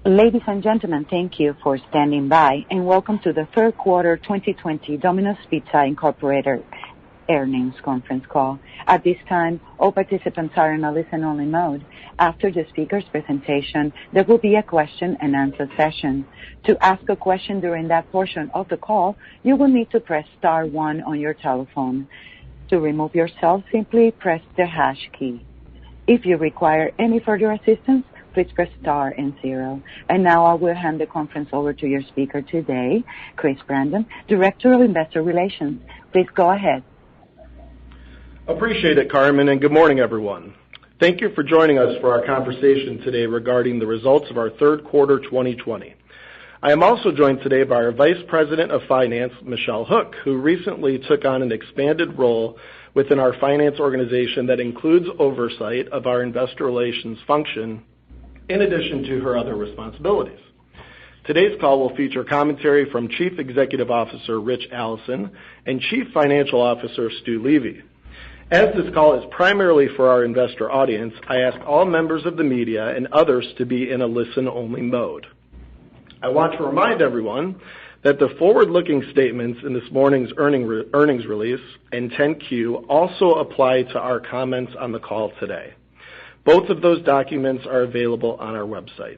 Ladies and gentlemen, thank you for standing by, and welcome to the third quarter 2020 Domino's Pizza Incorporated earnings conference call. At this time, all participants are in a listen-only mode. After the speaker's presentation, there will be a question-and-answer session. To ask a question during that portion of the call, you will need to press star 1 on your telephone. To remove yourself, simply press the hash key. If you require any further assistance, please press star and 0. And now I will hand the conference over to your speaker today, Chris Brandon, Director of Investor Relations. Please go ahead. Appreciate it, Carmen, and good morning, everyone. Thank you for joining us for our conversation today regarding the results of our third quarter 2020. I am also joined today by our Vice President of Finance, Michelle Hook, who recently took on an expanded role within our finance organization that includes oversight of our investor relations function, in addition to her other responsibilities. Today's call will feature commentary from Chief Executive Officer Ritch Allison and Chief Financial Officer Stu Levy. As this call is primarily for our investor audience, I ask all members of the media and others to be in a listen-only mode. I want to remind everyone that the forward-looking statements in this morning's earnings release and 10-Q also apply to our comments on the call today. Both of those documents are available on our website.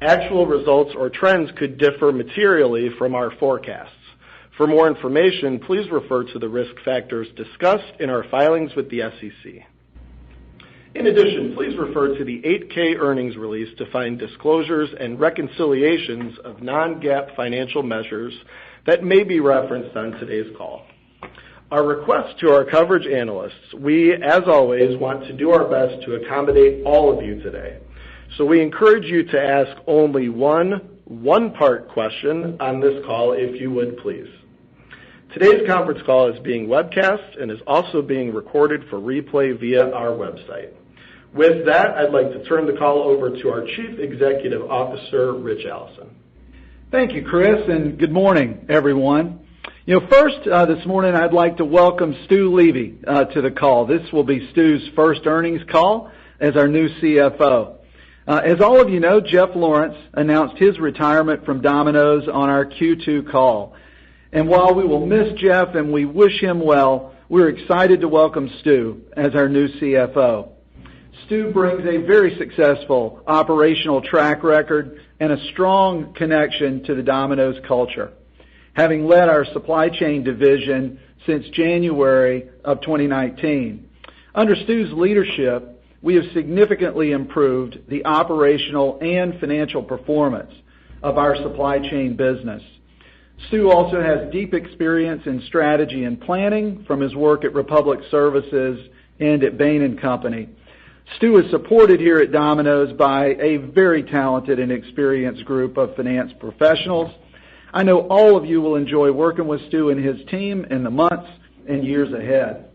Actual results or trends could differ materially from our forecasts. For more information, please refer to the risk factors discussed in our filings with the SEC. In addition, please refer to the 8-K earnings release to find disclosures and reconciliations of non-GAAP financial measures that may be referenced on today's call. Our request to our coverage analysts, we, as always, want to do our best to accommodate all of you today. So we encourage you to ask only one-part question on this call, if you would, please. Today's conference call is being webcast and is also being recorded for replay via our website. With that, I'd like to turn the call over to our Chief Executive Officer, Ritch Allison. Thank you, Chris, and good morning, everyone. First, this morning I'd like to welcome Stu Levy to the call. This will be Stu's first earnings call as our new CFO. As all of you know, Jeff Lawrence announced his retirement from Domino's on our Q2 call. And while we will miss Jeff and we wish him well, we're excited to welcome Stu as our new CFO. Stu brings a very successful operational track record and a strong connection to the Domino's culture, having led our supply chain division since January of 2019. Under Stu's leadership, we have significantly improved the operational and financial performance of our supply chain business. Stu also has deep experience in strategy and planning from his work at Republic Services and at Bain & Company. Stu is supported here at Domino's by a very talented and experienced group of finance professionals. I know all of you will enjoy working with Stu and his team in the months and years ahead.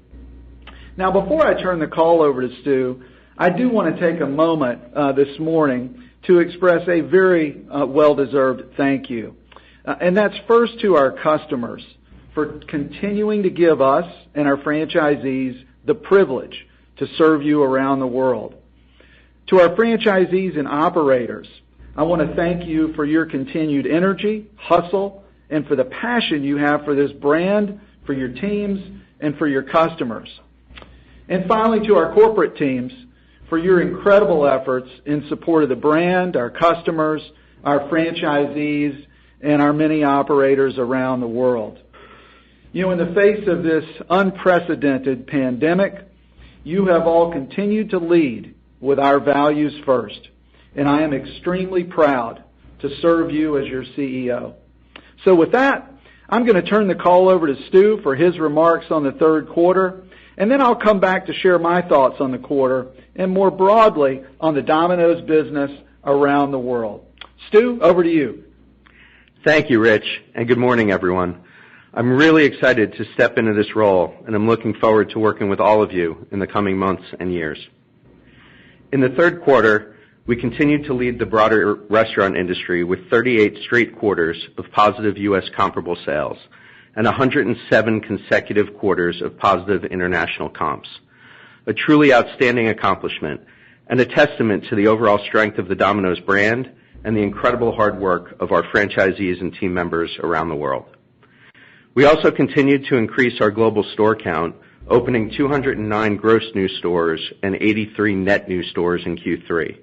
Now, before I turn the call over to Stu, I do want to take a moment this morning to express a very well-deserved thank you. And that's first to our customers for continuing to give us and our franchisees the privilege to serve you around the world. To our franchisees and operators, I want to thank you for your continued energy, hustle, and for the passion you have for this brand, for your teams, and for your customers. And finally, to our corporate teams, for your incredible efforts in support of the brand, our customers, our franchisees, and our many operators around the world. In the face of this unprecedented pandemic, you have all continued to lead with our values first. And I am extremely proud to serve you as your CEO. So with that, I'm going to turn the call over to Stu for his remarks on the third quarter, and then I'll come back to share my thoughts on the quarter and more broadly on the Domino's business around the world. Stu, over to you. Thank you, Ritch, and good morning, everyone. I'm really excited to step into this role, and I'm looking forward to working with all of you in the coming months and years. In the third quarter, we continued to lead the broader restaurant industry with 38 straight quarters of positive U.S. comparable sales and 107 consecutive quarters of positive international comps. A truly outstanding accomplishment and a testament to the overall strength of the Domino's brand and the incredible hard work of our franchisees and team members around the world. We also continued to increase our global store count, opening 209 gross new stores and 83 net new stores in Q3.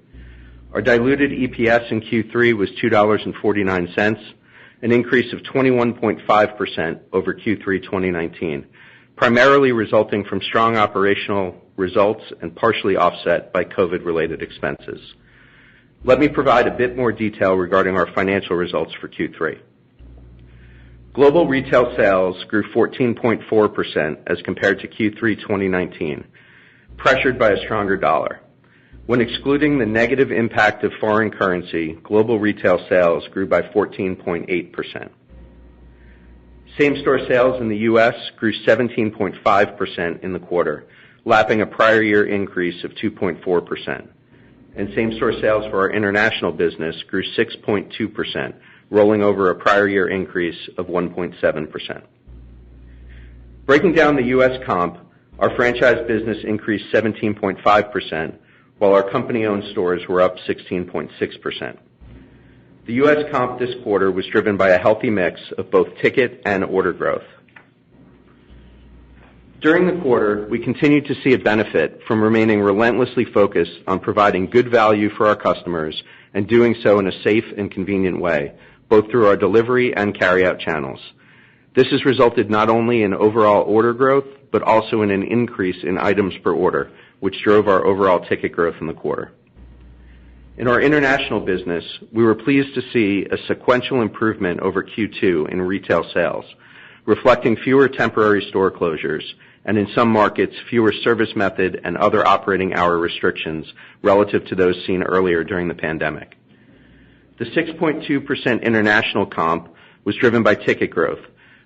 Our diluted EPS in Q3 was $2.49, an increase of 21.5% over Q3 2019, primarily resulting from strong operational results and partially offset by COVID-related expenses. Let me provide a bit more detail regarding our financial results for Q3. Global retail sales grew 14.4% as compared to Q3 2019, pressured by a stronger dollar. When excluding the negative impact of foreign currency, global retail sales grew by 14.8%. Same-store sales in the U.S. grew 17.5% in the quarter, lapping a prior year increase of 2.4%. And same-store sales for our international business grew 6.2%, rolling over a prior year increase of 1.7%. Breaking down the U.S. comp, our franchise business increased 17.5%, while our company-owned stores were up 16.6%. The U.S. comp this quarter was driven by a healthy mix of both ticket and order growth. During the quarter, we continued to see a benefit from remaining relentlessly focused on providing good value for our customers and doing so in a safe and convenient way, both through our delivery and carryout channels. This has resulted not only in overall order growth, but also in an increase in items per order, which drove our overall ticket growth in the quarter. In our international business, we were pleased to see a sequential improvement over Q2 in retail sales, reflecting fewer temporary store closures, and in some markets, fewer service method and other operating hour restrictions relative to those seen earlier during the pandemic. The 6.2% international comp was driven by ticket growth,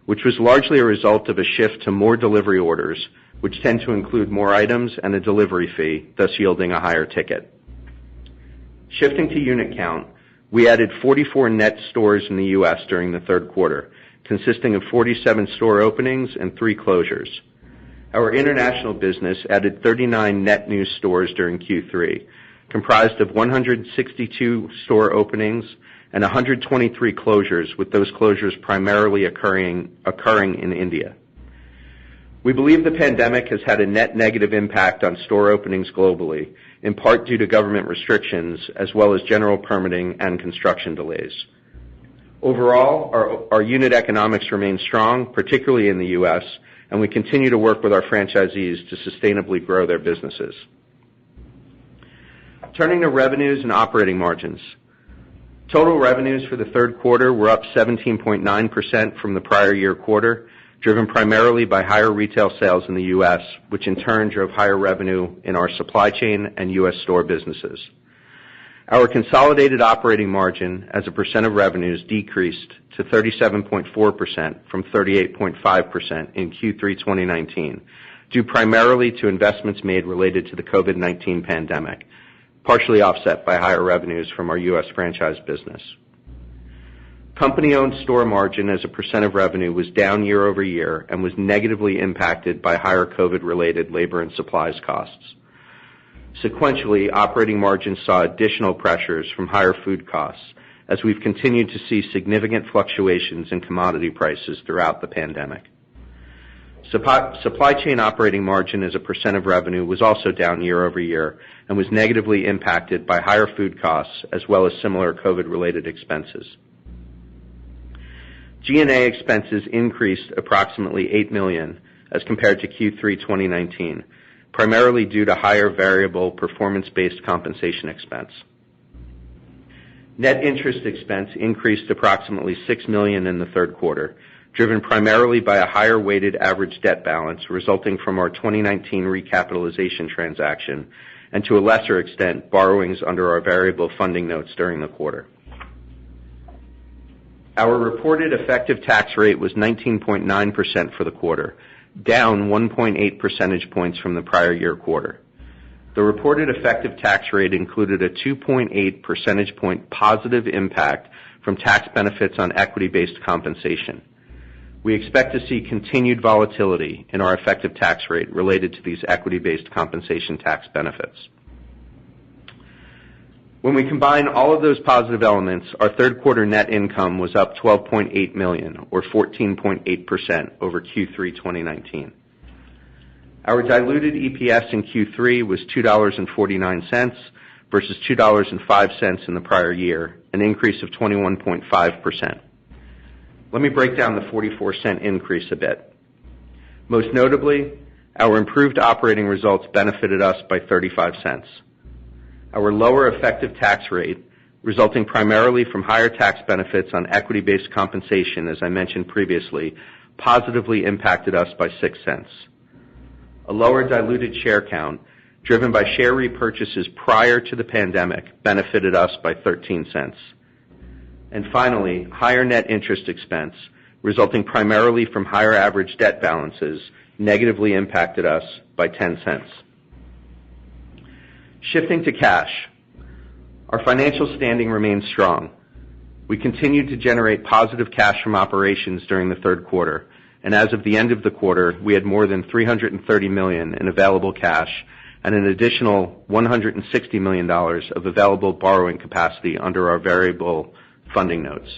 which was largely a result of a shift to more delivery orders, which tend to include more items and a delivery fee, thus yielding a higher ticket. Shifting to unit count, we added 44 net stores in the U.S. during the third quarter, consisting of 47 store openings and 3 closures. Our international business added 39 net new stores during Q3, comprised of 162 store openings and 123 closures, with those closures primarily occurring in India. We believe the pandemic has had a net negative impact on store openings globally, in part due to government restrictions as well as general permitting and construction delays. Overall, our unit economics remain strong, particularly in the U.S., and we continue to work with our franchisees to sustainably grow their businesses. Turning to revenues and operating margins. Total revenues for the third quarter were up 17.9% from the prior year quarter, driven primarily by higher retail sales in the U.S., which in turn drove higher revenue in our supply chain and U.S. store businesses. Our consolidated operating margin as a percent of revenues decreased to 37.4% from 38.5% in Q3 2019, due primarily to investments made related to the COVID-19 pandemic, partially offset by higher revenues from our U.S. franchise business. Company-owned store margin as a percent of revenue was down year over year and was negatively impacted by higher COVID-related labor and supplies costs. Sequentially, operating margins saw additional pressures from higher food costs, as we've continued to see significant fluctuations in commodity prices throughout the pandemic. Supply chain operating margin as a percent of revenue was also down year over year and was negatively impacted by higher food costs as well as similar COVID-related expenses. G&A expenses increased approximately $8 million as compared to Q3 2019, primarily due to higher variable performance-based compensation expense. Net interest expense increased approximately $6 million in the third quarter, driven primarily by a higher weighted average debt balance resulting from our 2019 recapitalization transaction, and to a lesser extent, borrowings under our variable funding notes during the quarter. Our reported effective tax rate was 19.9% for the quarter, down 1.8 percentage points from the prior year quarter. The reported effective tax rate included a 2.8 percentage point positive impact from tax benefits on equity-based compensation. We expect to see continued volatility in our effective tax rate related to these equity-based compensation tax benefits. When we combine all of those positive elements, our third quarter net income was up $12.8 million, or 14.8% over Q3 2019. Our diluted EPS in Q3 was $2.49 versus $2.05 in the prior year, an increase of 21.5%. Let me break down the 44-cent increase a bit. Most notably, our improved operating results benefited us by 35 cents. Our lower effective tax rate, resulting primarily from higher tax benefits on equity-based compensation, as I mentioned previously, positively impacted us by 6 cents. A lower diluted share count, driven by share repurchases prior to the pandemic, benefited us by 13 cents. And finally, higher net interest expense, resulting primarily from higher average debt balances, negatively impacted us by 10 cents. Shifting to cash, our financial standing remains strong. We continued to generate positive cash from operations during the third quarter, and as of the end of the quarter, we had more than $330 million in available cash and an additional $160 million of available borrowing capacity under our variable funding notes.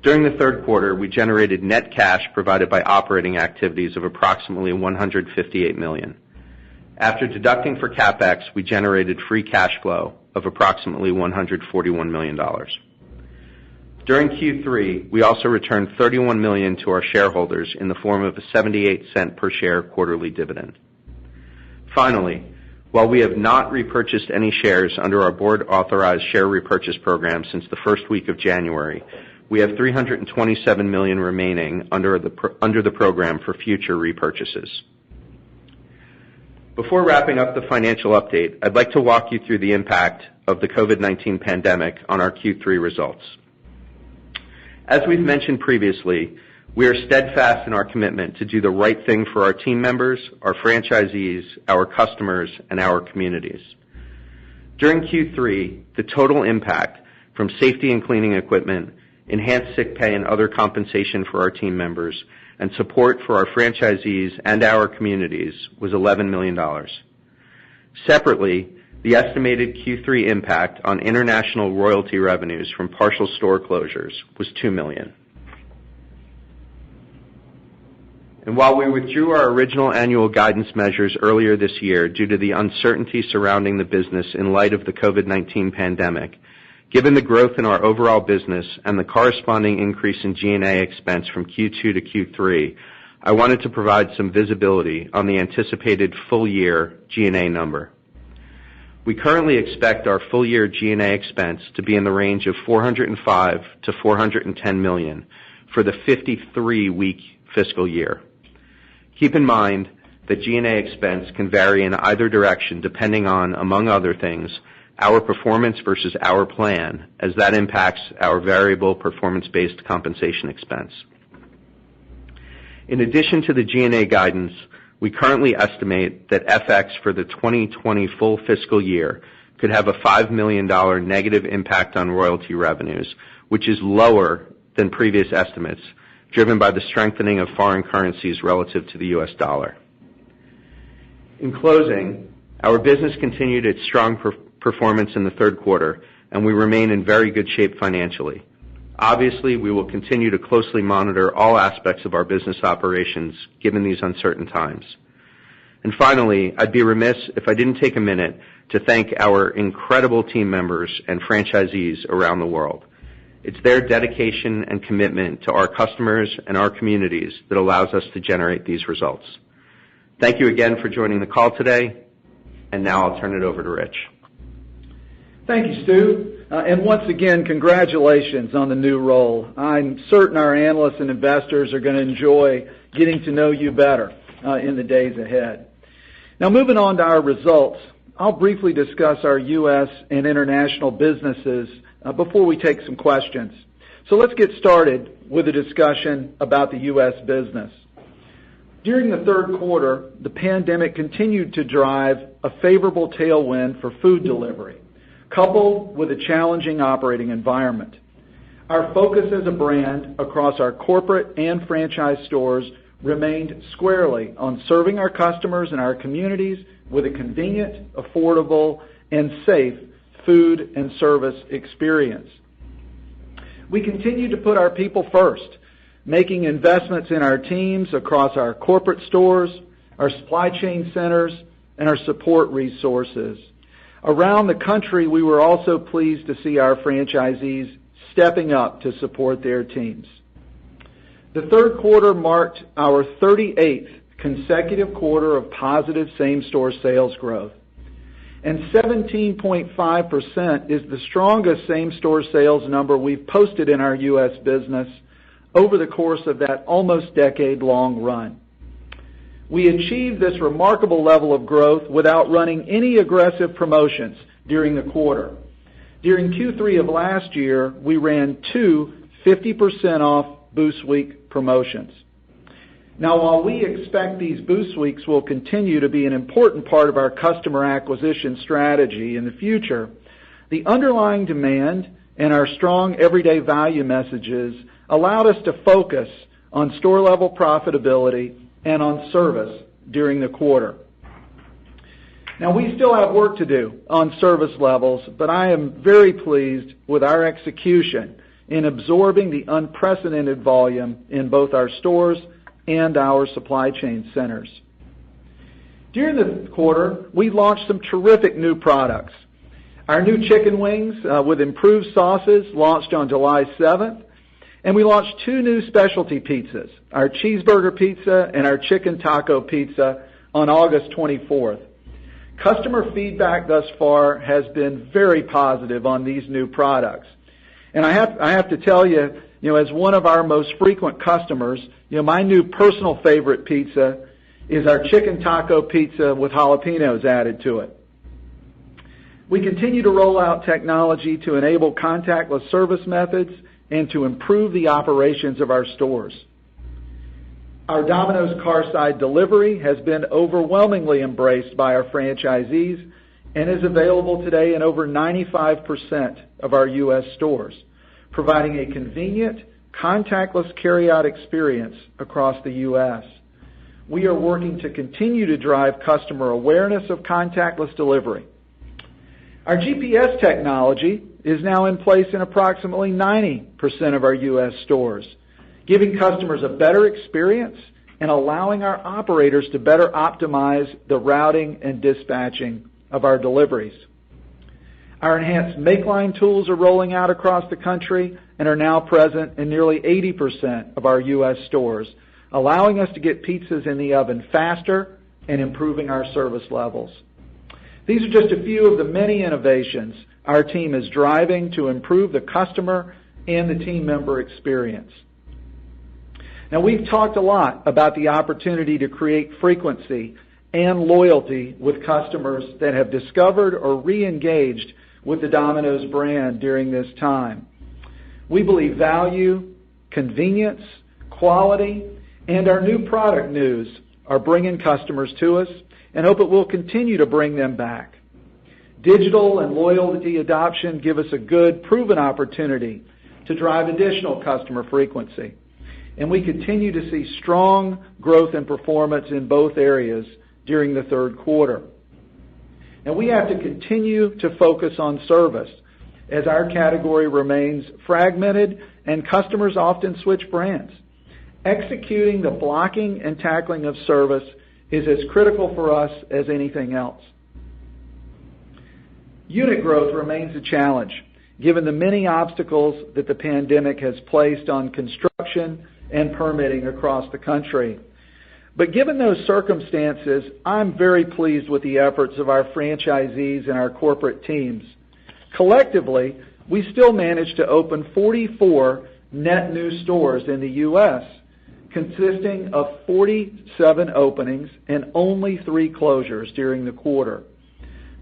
During the third quarter, we generated net cash provided by operating activities of approximately $158 million. After deducting for CapEx, we generated free cash flow of approximately $141 million. During Q3, we also returned $31 million to our shareholders in the form of a 78-cent per share quarterly dividend. Finally, while we have not repurchased any shares under our board-authorized share repurchase program since the first week of January, we have $327 million remaining under the program for future repurchases. Before wrapping up the financial update, I'd like to walk you through the impact of the COVID-19 pandemic on our Q3 results. As we've mentioned previously, we are steadfast in our commitment to do the right thing for our team members, our franchisees, our customers, and our communities. During Q3, the total impact from safety and cleaning equipment, enhanced sick pay and other compensation for our team members, and support for our franchisees and our communities was $11 million. Separately, the estimated Q3 impact on international royalty revenues from partial store closures was $2 million. And while we withdrew our original annual guidance measures earlier this year due to the uncertainty surrounding the business in light of the COVID-19 pandemic, given the growth in our overall business and the corresponding increase in G&A expense from Q2 to Q3, I wanted to provide some visibility on the anticipated full-year G&A number. We currently expect our full-year G&A expense to be in the range of $405 to $410 million for the 53-week fiscal year. Keep in mind that G&A expense can vary in either direction depending on, among other things, our performance versus our plan, as that impacts our variable performance-based compensation expense. In addition to the G&A guidance, we currently estimate that FX for the 2020 full fiscal year could have a $5 million negative impact on royalty revenues, which is lower than previous estimates, driven by the strengthening of foreign currencies relative to the U.S. dollar. In closing, our business continued its strong performance in the third quarter, and we remain in very good shape financially. Obviously, we will continue to closely monitor all aspects of our business operations given these uncertain times. And finally, I'd be remiss if I didn't take a minute to thank our incredible team members and franchisees around the world. It's their dedication and commitment to our customers and our communities that allows us to generate these results. Thank you again for joining the call today, and now I'll turn it over to Ritch. Thank you, Stu. And once again, congratulations on the new role. I'm certain our analysts and investors are going to enjoy getting to know you better in the days ahead. Now, moving on to our results, I'll briefly discuss our U.S. and international businesses before we take some questions. So let's get started with a discussion about the U.S. business. During the third quarter, the pandemic continued to drive a favorable tailwind for food delivery, coupled with a challenging operating environment. Our focus as a brand across our corporate and franchise stores remained squarely on serving our customers and our communities with a convenient, affordable, and safe food and service experience. We continue to put our people first, making investments in our teams across our corporate stores, our supply chain centers, and our support resources. Around the country, we were also pleased to see our franchisees stepping up to support their teams. The third quarter marked our 38th consecutive quarter of positive same-store sales growth. And 17.5% is the strongest same-store sales number we've posted in our U.S. business over the course of that almost decade-long run. We achieved this remarkable level of growth without running any aggressive promotions during the quarter. During Q3 of last year, we ran 2 50% off Boost Week promotions. Now, while we expect these Boost Weeks will continue to be an important part of our customer acquisition strategy in the future, the underlying demand and our strong everyday value messages allowed us to focus on store-level profitability and on service during the quarter. Now, we still have work to do on service levels, but I am very pleased with our execution in absorbing the unprecedented volume in both our stores and our supply chain centers. During the quarter, we launched some terrific new products. Our new chicken wings with improved sauces launched on July 7th, and we launched 2 new specialty pizzas, our cheeseburger pizza and our chicken taco pizza, on August 24th. Customer feedback thus far has been very positive on these new products. And I have to tell you, as one of our most frequent customers, my new personal favorite pizza is our chicken taco pizza with jalapenos added to it. We continue to roll out technology to enable contactless service methods and to improve the operations of our stores. Our Domino's Carside Delivery has been overwhelmingly embraced by our franchisees and is available today in over 95% of our U.S. stores, providing a convenient, contactless carryout experience across the U.S. We are working to continue to drive customer awareness of contactless delivery. Our GPS technology is now in place in approximately 90% of our U.S. stores, giving customers a better experience and allowing our operators to better optimize the routing and dispatching of our deliveries. Our enhanced make line tools are rolling out across the country and are now present in nearly 80% of our U.S. stores, allowing us to get pizzas in the oven faster and improving our service levels. These are just a few of the many innovations our team is driving to improve the customer and the team member experience. Now, we've talked a lot about the opportunity to create frequency and loyalty with customers that have discovered or re-engaged with the Domino's brand during this time. We believe value, convenience, quality, and our new product news are bringing customers to us and hope it will continue to bring them back. Digital and loyalty adoption give us a good, proven opportunity to drive additional customer frequency. And we continue to see strong growth and performance in both areas during the third quarter. And we have to continue to focus on service as our category remains fragmented and customers often switch brands. Executing the blocking and tackling of service is as critical for us as anything else. Unit growth remains a challenge, given the many obstacles that the pandemic has placed on construction and permitting across the country. But given those circumstances, I'm very pleased with the efforts of our franchisees and our corporate teams. Collectively, we still managed to open 44 net new stores in the U.S., consisting of 47 openings and only 3 closures during the quarter.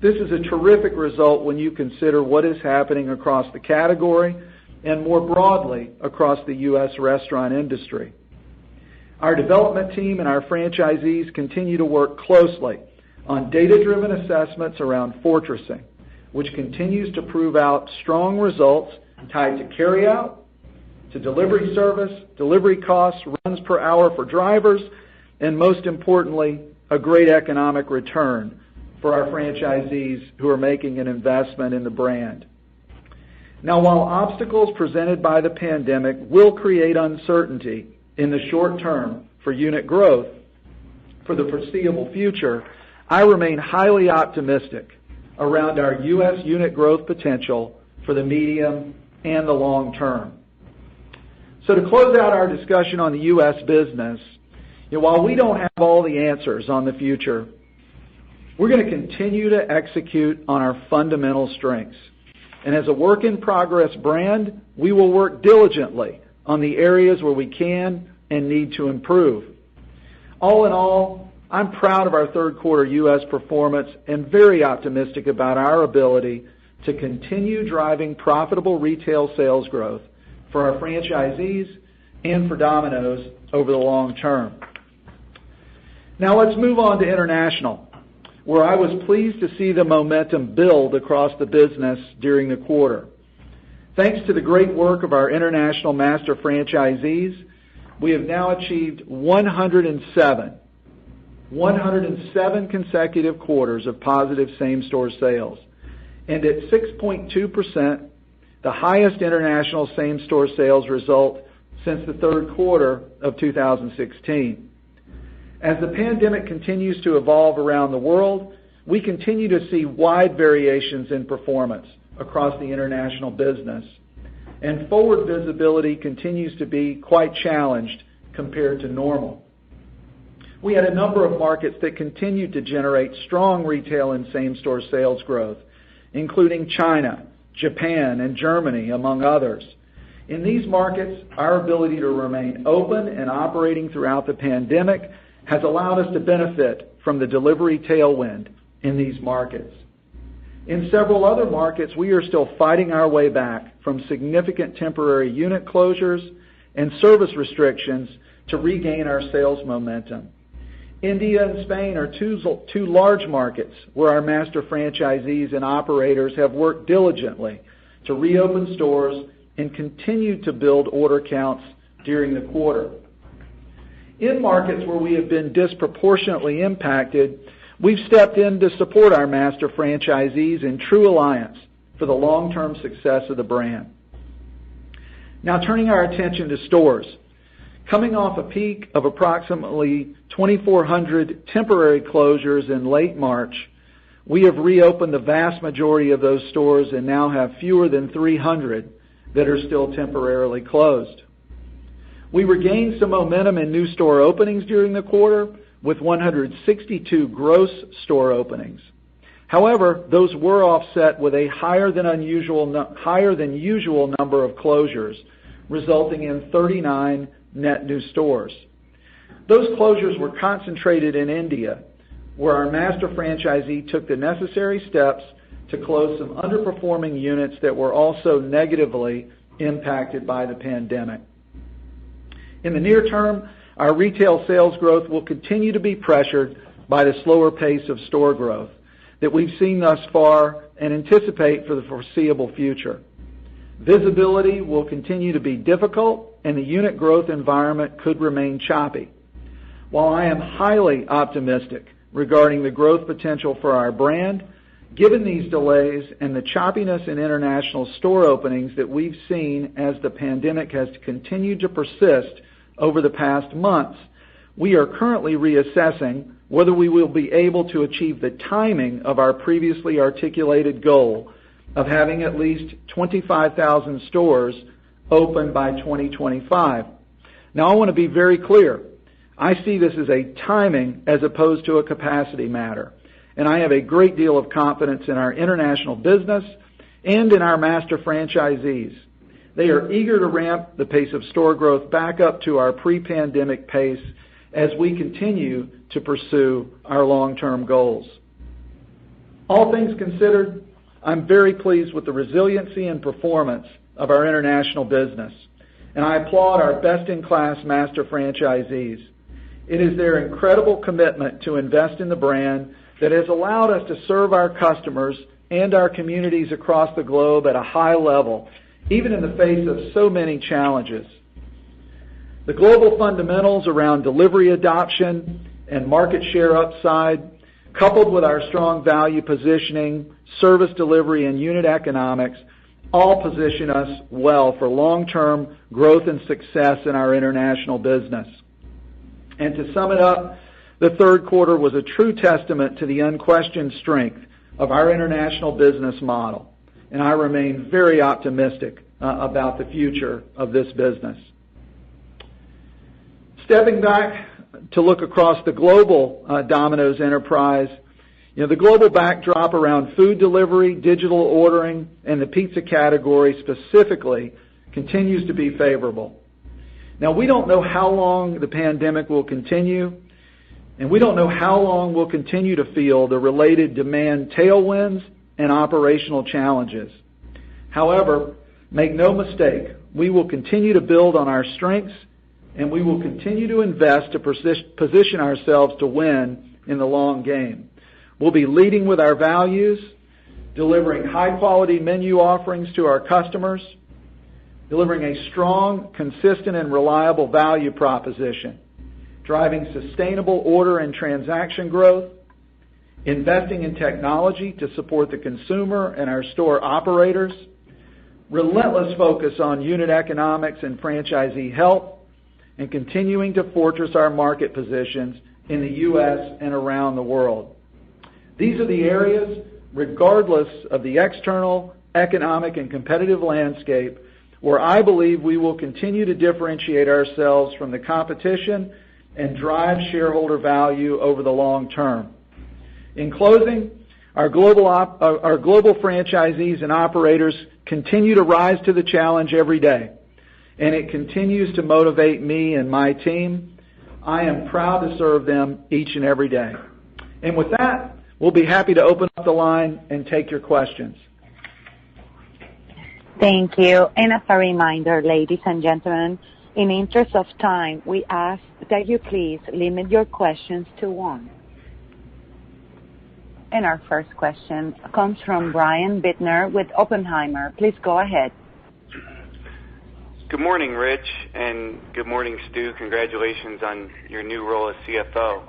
This is a terrific result when you consider what is happening across the category and more broadly across the U.S. restaurant industry. Our development team and our franchisees continue to work closely on data-driven assessments around fortressing, which continues to prove out strong results tied to carryout, to delivery service, delivery costs, runs per hour for drivers, and most importantly, a great economic return for our franchisees who are making an investment in the brand. Now, while obstacles presented by the pandemic will create uncertainty in the short term for unit growth for the foreseeable future, I remain highly optimistic around our U.S. unit growth potential for the medium and the long term. So to close out our discussion on the U.S. business, while we don't have all the answers on the future, we're going to continue to execute on our fundamental strengths. And as a work-in-progress brand, we will work diligently on the areas where we can and need to improve. All in all, I'm proud of our third quarter U.S. performance and very optimistic about our ability to continue driving profitable retail sales growth for our franchisees and for Domino's over the long term. Now let's move on to international, where I was pleased to see the momentum build across the business during the quarter. Thanks to the great work of our international master franchisees, we have now achieved 107 consecutive quarters of positive same-store sales. And at 6.2%, the highest international same-store sales result since the third quarter of 2016. As the pandemic continues to evolve around the world, we continue to see wide variations in performance across the international business, and forward visibility continues to be quite challenged compared to normal. We had a number of markets that continued to generate strong retail and same-store sales growth, including China, Japan, and Germany, among others. In these markets, our ability to remain open and operating throughout the pandemic has allowed us to benefit from the delivery tailwind in these markets. In several other markets, we are still fighting our way back from significant temporary unit closures and service restrictions to regain our sales momentum. India and Spain are two large markets where our master franchisees and operators have worked diligently to reopen stores and continue to build order counts during the quarter. In markets where we have been disproportionately impacted, we've stepped in to support our master franchisees in true alliance for the long-term success of the brand. Now turning our attention to stores. Coming off a peak of approximately 2,400 temporary closures in late March, we have reopened the vast majority of those stores and now have fewer than 300 that are still temporarily closed. We regained some momentum in new store openings during the quarter with 162 gross store openings. However, those were offset with a higher than usual number of closures, resulting in 39 net new stores. Those closures were concentrated in India, where our master franchisee took the necessary steps to close some underperforming units that were also negatively impacted by the pandemic. In the near term, our retail sales growth will continue to be pressured by the slower pace of store growth that we've seen thus far and anticipate for the foreseeable future. Visibility will continue to be difficult, and the unit growth environment could remain choppy. While I am highly optimistic regarding the growth potential for our brand, given these delays and the choppiness in international store openings that we've seen as the pandemic has continued to persist over the past months, we are currently reassessing whether we will be able to achieve the timing of our previously articulated goal of having at least 25,000 stores open by 2025. Now, I want to be very clear. I see this as a timing as opposed to a capacity matter, and I have a great deal of confidence in our international business and in our master franchisees. They are eager to ramp the pace of store growth back up to our pre-pandemic pace as we continue to pursue our long-term goals. All things considered, I'm very pleased with the resiliency and performance of our international business, and I applaud our best-in-class master franchisees. It is their incredible commitment to invest in the brand that has allowed us to serve our customers and our communities across the globe at a high level, even in the face of so many challenges. The global fundamentals around delivery adoption and market share upside coupled with our strong value positioning, service delivery, and unit economics, all position us well for long-term growth and success in our international business. And to sum it up, the third quarter was a true testament to the unquestioned strength of our international business model, and I remain very optimistic about the future of this business. Stepping back to look across the global Domino's enterprise, the global backdrop around food delivery, digital ordering, and the pizza category specifically continues to be favorable. Now, we don't know how long the pandemic will continue, and we don't know how long we'll continue to feel the related demand tailwinds and operational challenges. However, make no mistake, we will continue to build on our strengths, and we will continue to invest to position ourselves to win in the long game. We'll be leading with our values, delivering high-quality menu offerings to our customers, delivering a strong, consistent, and reliable value proposition, driving sustainable order and transaction growth, investing in technology to support the consumer and our store operators, relentless focus on unit economics and franchisee health, and continuing to fortress our market positions in the U.S. and around the world. These are the areas, regardless of the external, economic, and competitive landscape, where I believe we will continue to differentiate ourselves from the competition and drive shareholder value over the long term. In closing, our global franchisees and operators continue to rise to the challenge every day, and it continues to motivate me and my team. I am proud to serve them each and every day. And with that, we'll be happy to open up the line and take your questions. Thank you. And as a reminder, ladies and gentlemen, in the interest of time, we ask that you please limit your questions to one. And our first question comes from Brian Bittner with Oppenheimer. Please go ahead. Good morning, Ritch, and good morning, Stu. Congratulations on your new role as CFO.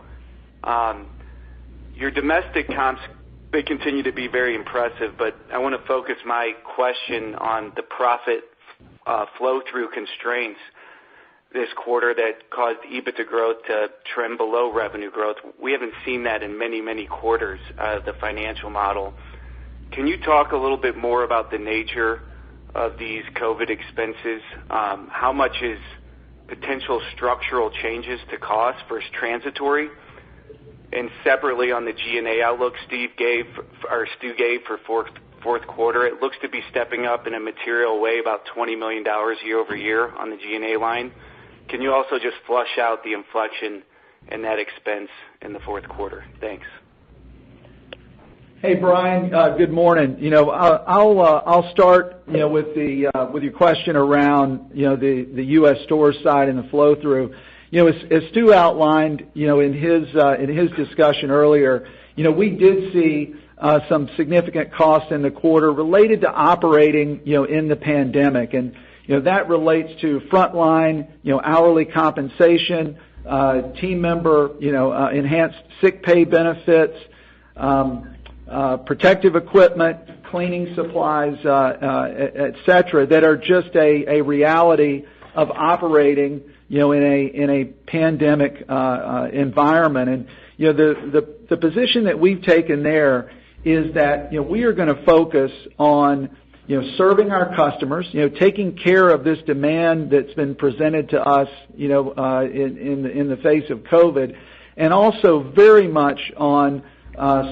Your domestic comps, they continue to be very impressive, but I want to focus my question on the profit flow-through constraints this quarter that caused EBITDA growth to trend below revenue growth. We haven't seen that in many, many quarters of the financial model. Can you talk a little bit more about the nature of these COVID expenses? How much is potential structural changes to cost versus transitory? And separately on the G&A outlook Stu gave for fourth quarter, it looks to be stepping up in a material way, about $20 million year over year on the G&A line. Can you also just flush out the inflection in that expense in the fourth quarter? Thanks. Hey, Brian. Good morning. I'll start with your question around the U.S. store side and the flow through. As Stu outlined in his discussion earlier, we did see some significant costs in the quarter related to operating in the pandemic, and that relates to frontline hourly compensation, team member enhanced sick pay benefits, protective equipment, cleaning supplies, et cetera, that are just a reality of operating in a pandemic environment. And the position that we've taken there is that we are going to focus on serving our customers, taking care of this demand that's been presented to us in the face of COVID, and also very much on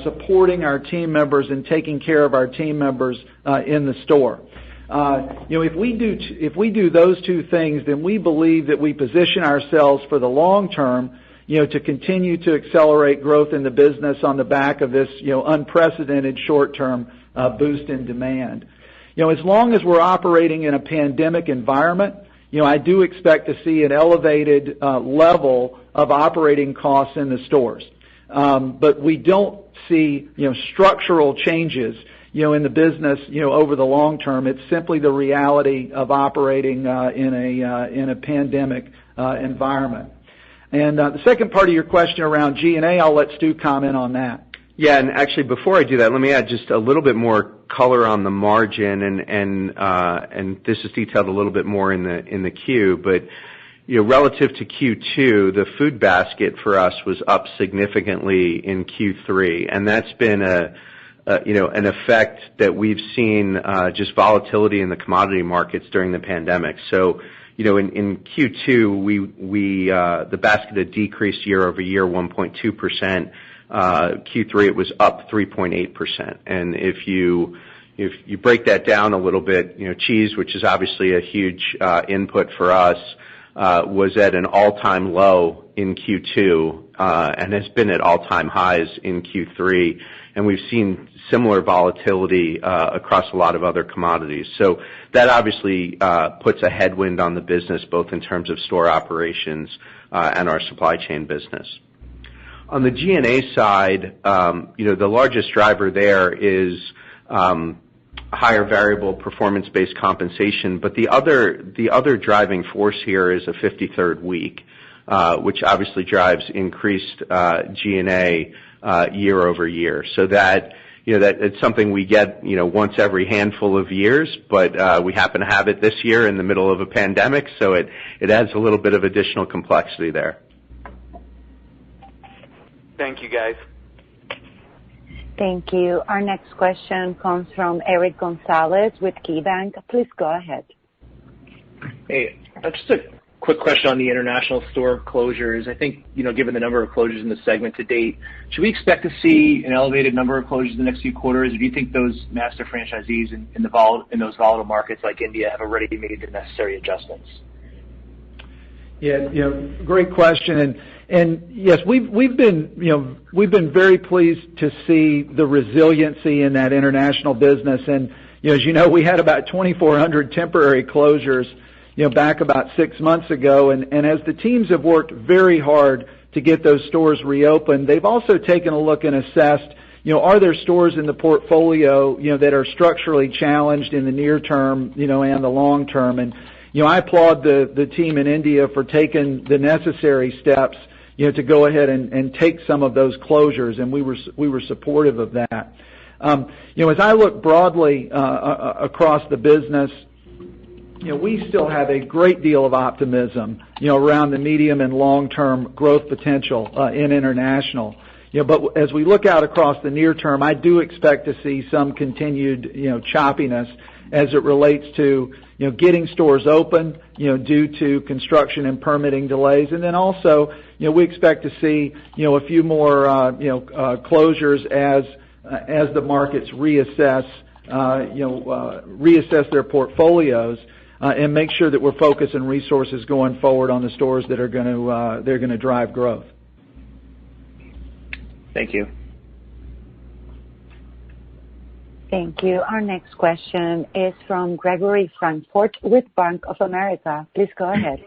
supporting our team members and taking care of our team members in the store. If we do those two things, then we believe that we position ourselves for the long term, to continue to accelerate growth in the business on the back of this, unprecedented short-term boost in demand. As long as we're operating in a pandemic environment, I do expect to see an elevated level of operating costs in the stores. But we don't see, structural changes, in the business, over the long term. It's simply the reality of operating in a pandemic environment. And the second part of your question around G&A, I'll let Stu comment on that. Yeah, and actually, before I do that, let me add just a little bit more color on the margin, and this is detailed a little bit more in the Q. But relative to Q2, the food basket for us was up significantly in Q3, and that's been an effect that we've seen just volatility in the commodity markets during the pandemic. So, in Q2, the basket had decreased year over year 1.2%. Q3 it was up 3.8%, and if you break that down a little bit, cheese, which is obviously a huge input for us, was at an all-time low in Q2 and has been at all-time highs in Q3, and we've seen similar volatility across a lot of other commodities. So that obviously puts a headwind on the business, both in terms of store operations and our supply chain business. On the G&A side, the largest driver there is higher variable performance-based compensation, but the other driving force here is a 53rd week, which obviously drives increased G&A year over year. So that it's something we get once every handful of years, but we happen to have it this year in the middle of a pandemic, so it adds a little bit of additional complexity there. Thank you, guys. Thank you. Our next question comes from Eric Gonzalez with KeyBank. Please go ahead. Hey, just a quick question on the international store closures. I think, given the number of closures in the segment to date, should we expect to see an elevated number of closures in the next few quarters, or do you think those master franchisees in those volatile markets like India have already made the necessary adjustments? Yeah, great question, and yes, we've been very pleased to see the resiliency in that international business, and as you know, we had about 2,400 temporary closures, back about 6 months ago, and as the teams have worked very hard to get those stores reopened, they've also taken a look and assessed, are there stores in the portfolio, that are structurally challenged in the near term, and the long term, and I applaud the team in India for taking the necessary steps, to go ahead and take some of those closures, and we were supportive of that. As I look broadly across the business, we still have a great deal of optimism, around the medium and long-term growth potential in international. But as we look out across the near term, I do expect to see some continued, choppiness as it relates to, getting stores open, due to construction and permitting delays. And then also, we expect to see, a few more, closures as the markets reassess their portfolios, and make sure that we're focusing resources going forward on the stores that are going to drive growth. Thank you. Thank you. Our next question is from Gregory Francfort with Bank of America. Please go ahead.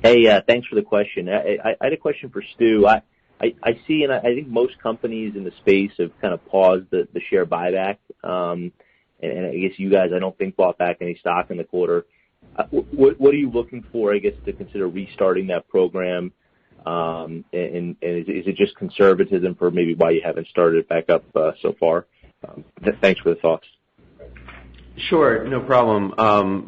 Hey, thanks for the question. I had a question for Stu. I see, and I think most companies in the space have kind of paused the share buyback. And I guess you guys, I don't think, bought back any stock in the quarter. What are you looking for, I guess, to consider restarting that program? And is it just conservatism for maybe why you haven't started it back up so far? Thanks for the thoughts. Sure, no problem.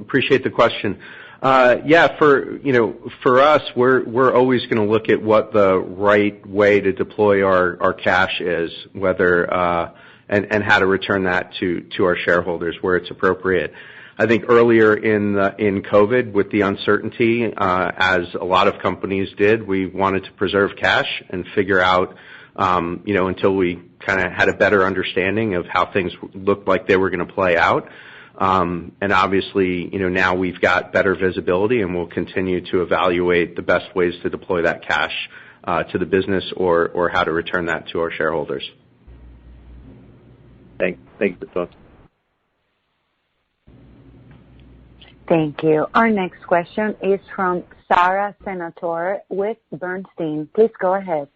Appreciate the question. Yeah, for us, we're always going to look at what the right way to deploy our cash is, whether and how to return that to our shareholders where it's appropriate. I think earlier in COVID, with the uncertainty, as a lot of companies did, we wanted to preserve cash and figure out, until we kind of had a better understanding of how things looked like they were going to play out. And obviously, now we've got better visibility, and we'll continue to evaluate the best ways to deploy that cash to the business or how to return that to our shareholders. Thank you for the thoughts. Thank you. Our next question is from Sara Senatore with Bernstein. Please go ahead.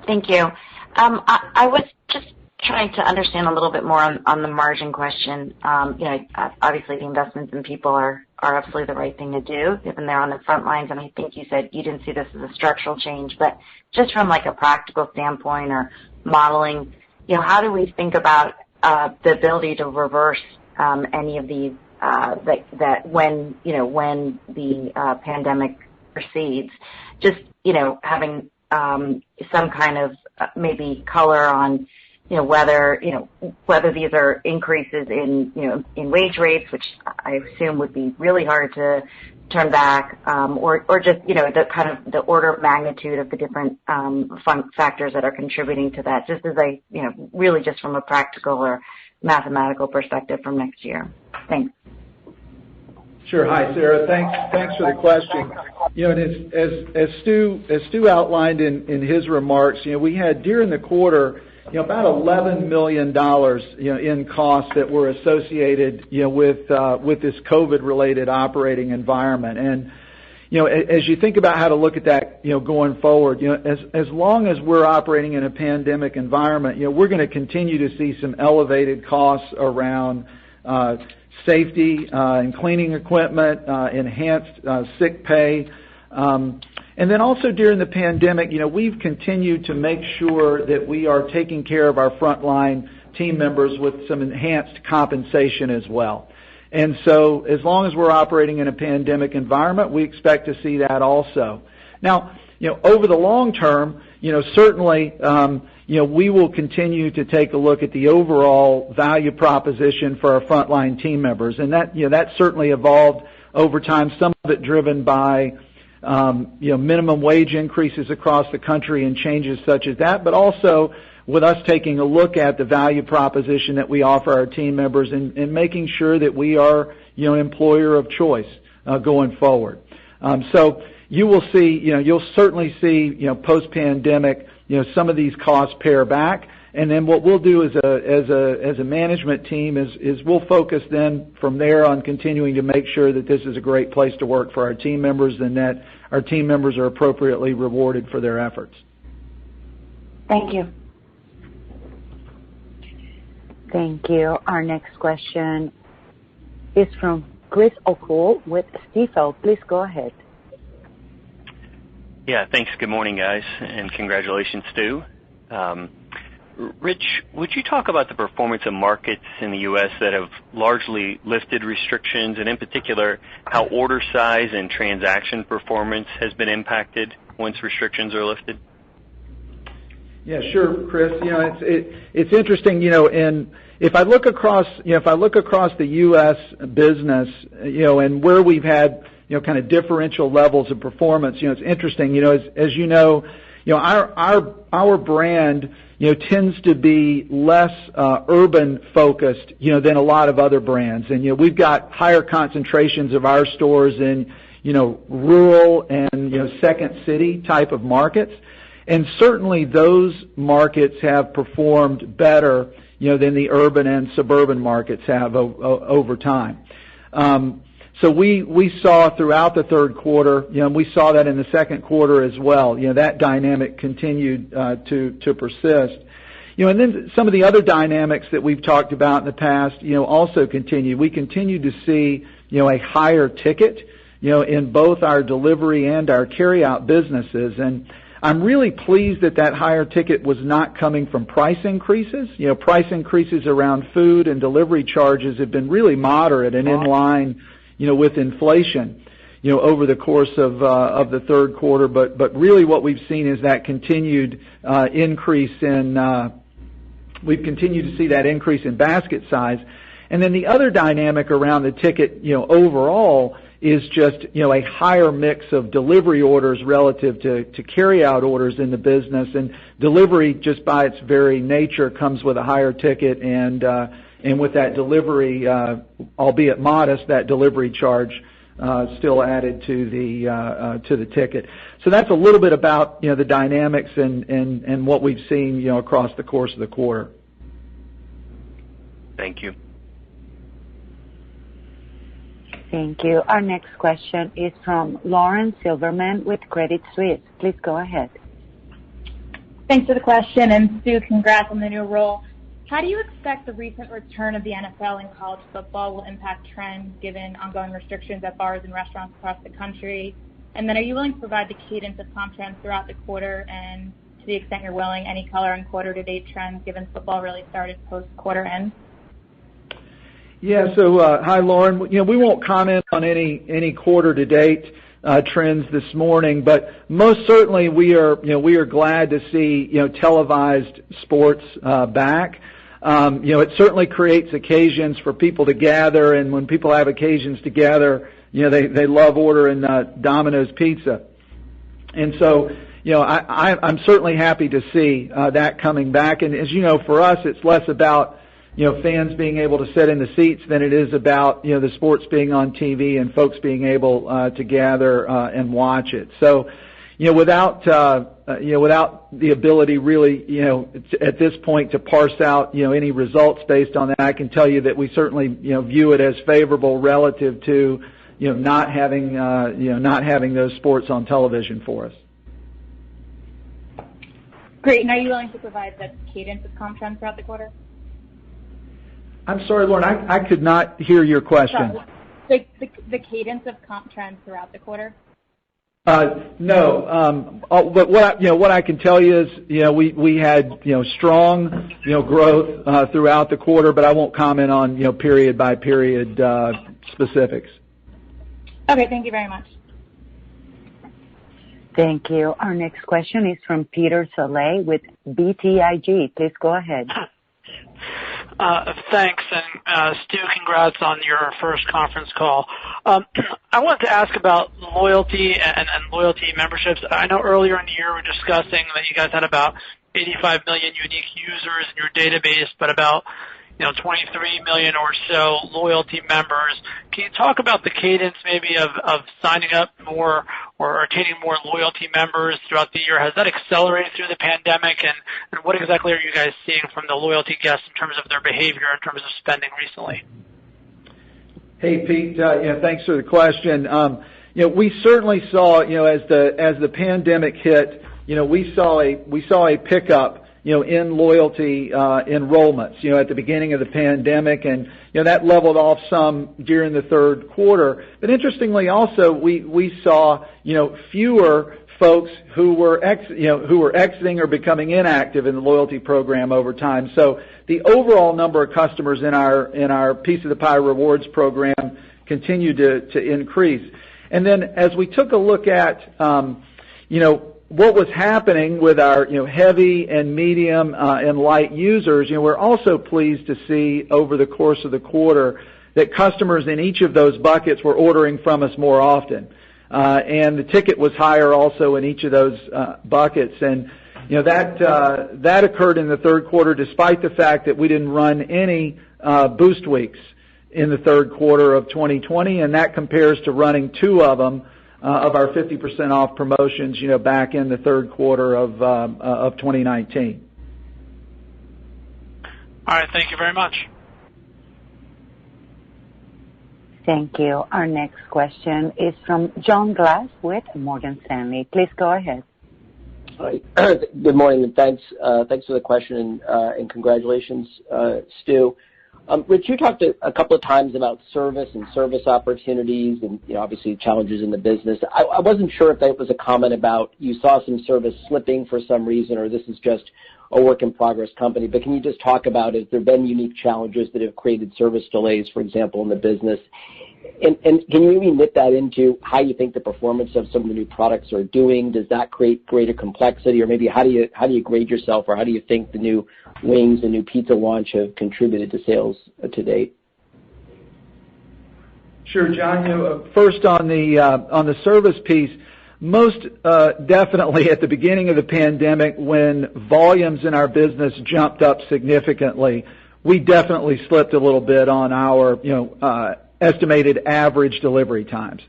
Thank you. I was just trying to understand a little bit more on the margin question. Obviously the investments in people are are absolutely the right thing to do, given they're on the front lines. And I think you said you didn't see this as a structural change, but just from like a practical standpoint or modeling, how do we think about the ability to reverse any of these that when the pandemic proceeds? Just having some kind of maybe color on whether these are increases in wage rates, which I assume would be really hard to turn back, or just the kind of the order of magnitude of the different factors that are contributing to that. Just as really just from a practical or mathematical perspective from next year. Thanks. Sure. Hi, Sarah. Thanks for the question. And as Stu outlined in his remarks, we had during the quarter, about $11 million, in costs that were associated, with this COVID-related operating environment. And, as you think about how to look at that, going forward, as long as we're operating in a pandemic environment, we're going to continue to see some elevated costs around safety and cleaning equipment, enhanced sick pay. And then also during the pandemic, we've continued to make sure that we are taking care of our frontline team members with some enhanced compensation as well. And so as long as we're operating in a pandemic environment, we expect to see that also. Now, over the long term, certainly, we will continue to take a look at the overall value proposition for our frontline team members. And that certainly evolved over time, some of it driven by minimum wage increases across the country and changes such as that, but also with us taking a look at the value proposition that we offer our team members and making sure that we are, an employer of choice going forward. So you will see, you'll certainly see, post-pandemic, some of these costs pare back. And then what we'll do as a management team is we'll focus then from there on continuing to make sure that this is a great place to work for our team members and that our team members are appropriately rewarded for their efforts. Thank you. Thank you. Our next question is from Chris O'Cull with Stifel. Please go ahead. Yeah, thanks. Good morning, guys, and congratulations, Stu. Ritch, would you talk about the performance of markets in the U.S. that have largely lifted restrictions, and in particular, how order size and transaction performance has been impacted once restrictions are lifted? Yeah, sure, Chris. It's interesting, and if I look across the U.S. business, and where we've had, kind of differential levels of performance, it's interesting, as you know, our brand, tends to be less urban focused, than a lot of other brands. And, we've got higher concentrations of our stores in, rural and, second city type of markets. And certainly those markets have performed better, than the urban and suburban markets have over time. So we saw throughout the third quarter, and we saw that in the second quarter as well, that dynamic continued to persist. And then some of the other dynamics that we've talked about in the past, also continue. We continue to see, a higher ticket, in both our delivery and our carryout businesses. And I'm really pleased that higher ticket was not coming from price increases. Price increases around food and delivery charges have been really moderate and in line, with inflation, over the course of the third quarter. But really what we've seen is that continued increase in, we've continued to see that increase in basket size. And then the other dynamic around the ticket, overall is just, a higher mix of delivery orders relative to carry-out orders in the business. And delivery, just by its very nature, comes with a higher ticket, and with that delivery, albeit modest, that delivery charge still added to the ticket. So that's a little bit about, the dynamics and what we've seen, across the course of the quarter. Thank you. Thank you. Our next question is from Lauren Silverman with Credit Suisse. Please go ahead. Thanks for the question, and Stu, congrats on the new role. How do you expect the recent return of the NFL and college football will impact trends given ongoing restrictions at bars and restaurants across the country? And then are you willing to provide the cadence of comp trends throughout the quarter, and to the extent you're willing, any color on quarter-to-date trends given football really started post-quarter end? Yeah, so hi, Lauren. We won't comment on any quarter-to-date trends this morning, but most certainly we are glad to see televised sports back. It certainly creates occasions for people to gather, and when people have occasions to gather, they love ordering Domino's pizza. And so, I'm certainly happy to see that coming back. And as you know, for us, it's less about fans being able to sit in the seats than it is about the sports being on TV and folks being able to gather and watch it. So, without the ability really, at this point to parse out any results based on that, I can tell you that we certainly view it as favorable relative to not having those sports on television for us. Great. And are you willing to provide the cadence of comp trends throughout the quarter? I'm sorry, Lauren, I could not hear your question. Sorry. The cadence of comp trends throughout the quarter? No. But what I can tell you is, we had strong growth throughout the quarter, but I won't comment on period by period specifics. Okay, thank you very much. Thank you. Our next question is from Peter Saleh with BTIG. Please go ahead. Thanks, and Stu, congrats on your first conference call. I wanted to ask about loyalty and loyalty memberships. I know earlier in the year we were discussing that you guys had about 85 million unique users in your database, but about 23 million or so loyalty members. Can you talk about the cadence maybe of signing up more or attaining more loyalty members throughout the year? Has that accelerated through the pandemic, and what exactly are you guys seeing from the loyalty guests in terms of their behavior, in terms of spending recently? Hey, Pete. Thanks for the question. We certainly saw, as the pandemic hit, we saw a pickup in loyalty enrollments, at the beginning of the pandemic, and that leveled off some during the third quarter. But interestingly, also we saw fewer folks who were exiting or becoming inactive in the loyalty program over time. So the overall number of customers in our Piece of the Pie Rewards program continued to increase. And then as we took a look at what was happening with our heavy and medium and light users, we're also pleased to see over the course of the quarter that customers in each of those buckets were ordering from us more often, and the ticket was higher also in each of those buckets. And that occurred in the third quarter, despite the fact that we didn't run any boost weeks in the third quarter of 2020, and that compares to running 2 of them. Of our 50% off promotions, back in the third quarter of 2019. All right, thank you very much. Thank you. Our next question is from John Glass with Morgan Stanley. Please go ahead. Hi. Good morning, and thanks for the question, and congratulations, Stu. Ritch, you talked a couple of times about service and service opportunities and obviously challenges in the business. I wasn't sure if that was a comment about you saw some service slipping for some reason, or this is just a work in progress company, but can you just talk about, has there been unique challenges that have created service delays, for example, in the business? And can you maybe knit that into how you think the performance of some of the new products are doing? Does that create greater complexity, or maybe how do you grade yourself, or how do you think the new wings and new pizza launch have contributed to sales to date? Sure, John. First on the service piece, most definitely at the beginning of the pandemic, when volumes in our business jumped up significantly, we definitely slipped a little bit on our estimated average delivery times.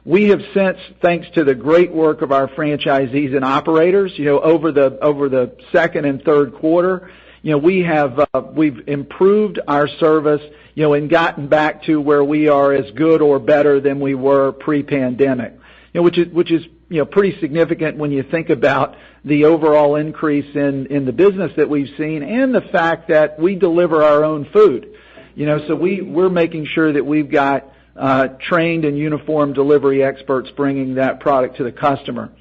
We have since, thanks to the great work of our franchisees and operators, over the second and third quarter, we've improved our service, and gotten back to where we are as good or better than we were pre-pandemic. Which is pretty significant when you think about the overall increase in the business that we've seen and the fact that we deliver our own food. So we're making sure that we've got trained and uniformed delivery experts bringing that product to the customer.